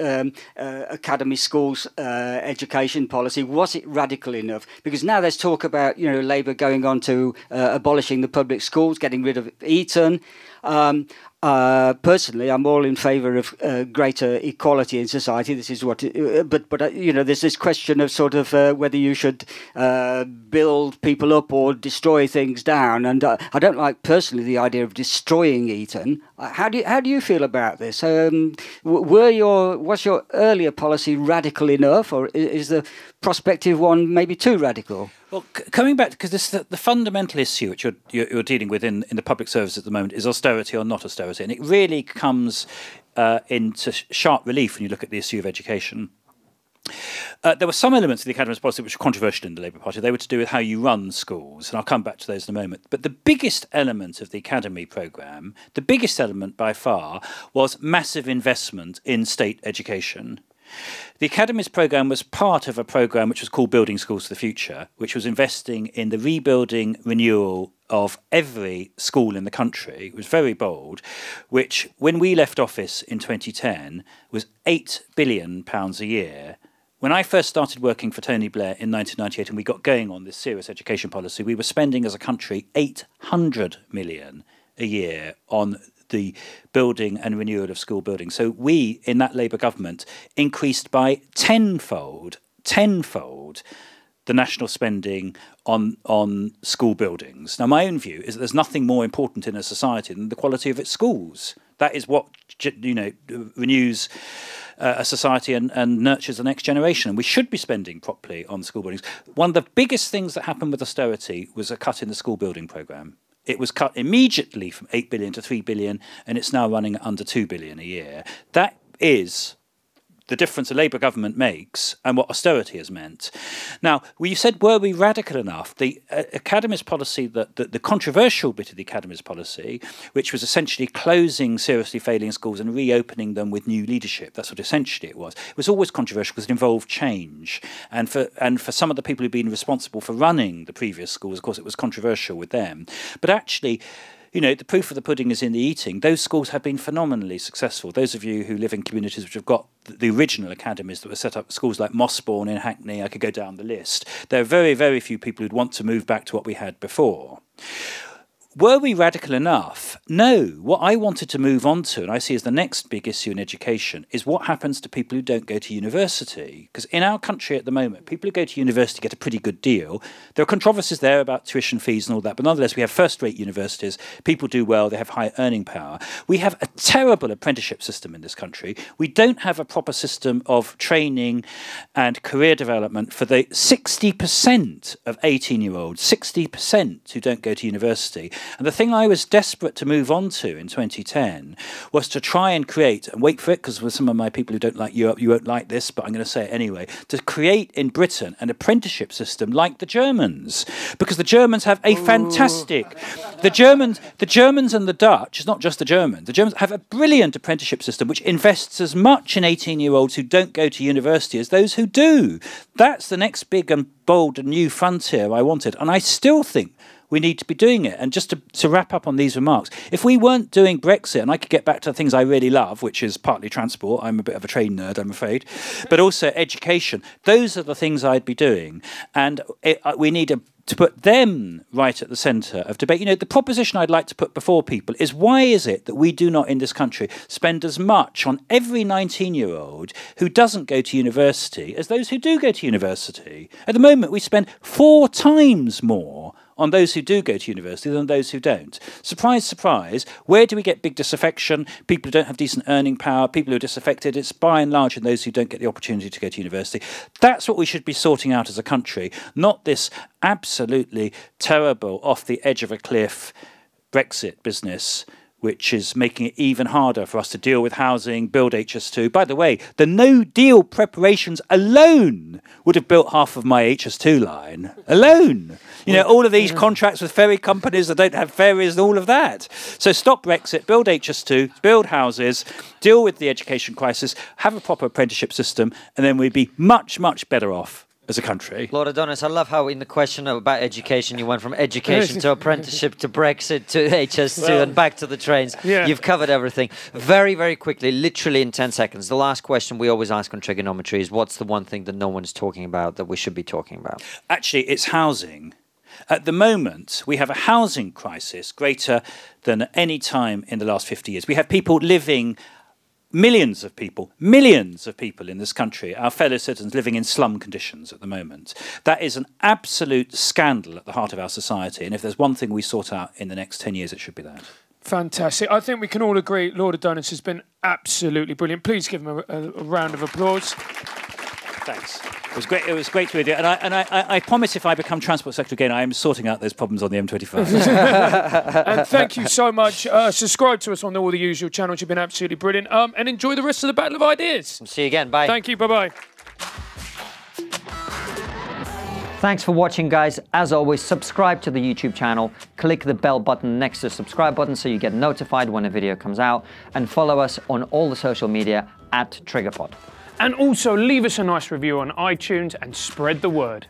academy schools education policy. Was it radical enough? Because now there's talk about Labour going on to abolishing the public schools, getting rid of Eton. Personally, I'm all in favour of greater equality in society. This is what, but there's this question of sort of whether you should build people up or destroy things down. And I don't like personally the idea of destroying Eton. How do you feel about this? Was your earlier policy radical enough, or is the prospective one maybe too radical? Well, coming back, because the fundamental issue which you're dealing with in the public service at the moment is austerity or not austerity, and it really comes into sharp relief when you look at the issue of education. There were some elements of the Academy's policy which were controversial in the Labour Party. They were to do with how you run schools, and I'll come back to those in a moment. But the biggest element of the Academy programme, the biggest element by far, was massive investment in state education. The Academy's programme was part of a programme which was called Building Schools for the Future, which was investing in the rebuilding, renewal of every school in the country. It was very bold, which, when we left office in 2010, was £8 billion a year. When I first started working for Tony Blair in 1998 and we got going on this serious education policy, we were spending as a country £800 million a year on the building and renewal of school buildings. So we, in that Labour government, increased by tenfold, the national spending on school buildings. Now, my own view is that there's nothing more important in a society than the quality of its schools. That is what renews a society and nurtures the next generation. And we should be spending properly on school buildings. One of the biggest things that happened with austerity was a cut in the school building programme. It was cut immediately from 8 billion to 3 billion, and it's now running at under 2 billion a year. That is the difference a Labour government makes and what austerity has meant. Now, you said, were we radical enough? The Academy's policy, the controversial bit of the Academy's policy, which was essentially closing seriously failing schools and reopening them with new leadership, that's what essentially it was always controversial because it involved change. And for some of the people who've been responsible for running the previous schools, of course, it was controversial with them. But actually, the proof of the pudding is in the eating. Those schools have been phenomenally successful. Those of you who live in communities which have got the original academies that were set up, schools like Mossbourne in Hackney, I could go down the list. There are very, very few people who'd want to move back to what we had before. Were we radical enough? No. What I wanted to move on to, and I see as the next big issue in education, is what happens to people who don't go to university. Because in our country at the moment, people who go to university get a pretty good deal. There are controversies there about tuition fees and all that, but nonetheless, we have first-rate universities. People do well. They have high earning power. We have a terrible apprenticeship system in this country. We don't have a proper system of training and career development for the 60% of 18-year-olds, 60% who don't go to university. And the thing I was desperate to move on to in 2010 was to try and create, and wait for it, because with some of my people who don't like Europe, you won't like this, but I'm going to say it anyway, to create in Britain an apprenticeship system like the Germans. Because the Germans have a fantastic... The Germans and the Dutch, it's not just the Germans have a brilliant apprenticeship system which invests as much in 18-year-olds who don't go to university as those who do. That's the next big and bold and new frontier I wanted. And I still think we need to be doing it. And just to wrap up on these remarks, if we weren't doing Brexit, and I could get back to the things I really love, which is partly transport, I'm a bit of a train nerd, I'm afraid, but also education, those are the things I'd be doing. And we need to put them right at the centre of debate. The proposition I'd like to put before people is, why is it that we do not in this country spend as much on every 19-year-old who doesn't go to university as those who do go to university? At the moment, we spend 4 times more on those who do go to university than those who don't. Surprise, surprise, where do we get big disaffection? People who don't have decent earning power, people who are disaffected, it's by and large in those who don't get the opportunity to go to university. That's what we should be sorting out as a country, not this absolutely terrible, off the edge of a cliff Brexit business, which is making it even harder for us to deal with housing, build HS2. By the way, the no deal preparations alone would have built half of my HS2 line. Alone. You know, all of these contracts with ferry companies that don't have ferries and all of that. So stop Brexit, build HS2, build houses, deal with the education crisis, have a proper apprenticeship system, and then we'd be much, much better off as a country. Lord Adonis, I love how in the question about education, you went from education to apprenticeship to Brexit to HS2 and back to the trains. Yeah. You've covered everything. Very, very quickly, literally in 10 seconds. The last question we always ask on Trigonometry is, what's the one thing that no one's talking about that we should be talking about? Actually, it's housing. At the moment, we have a housing crisis greater than at any time in the last 50 years. We have people living, millions of people in this country, our fellow citizens living in slum conditions at the moment. That is an absolute scandal at the heart of our society. And if there's one thing we sort out in the next 10 years, it should be that. Fantastic. I think we can all agree Lord Adonis has been absolutely brilliant. Please give him a round of applause. Thanks. It was great. It was great to be here. And I promise if I become Transport Secretary again, I am sorting out those problems on the M25. And thank you so much. Subscribe to us on all the usual channels. You've been absolutely brilliant. And enjoy the rest of the Battle of Ideas. See you again. Bye. Thank you. Bye-bye. Thanks for watching, guys. As always, subscribe to the YouTube channel. Click the bell button next to the subscribe button so you get notified when a video comes out. And follow us on all the social media @TriggerPod. And also leave us a nice review on iTunes and spread the word.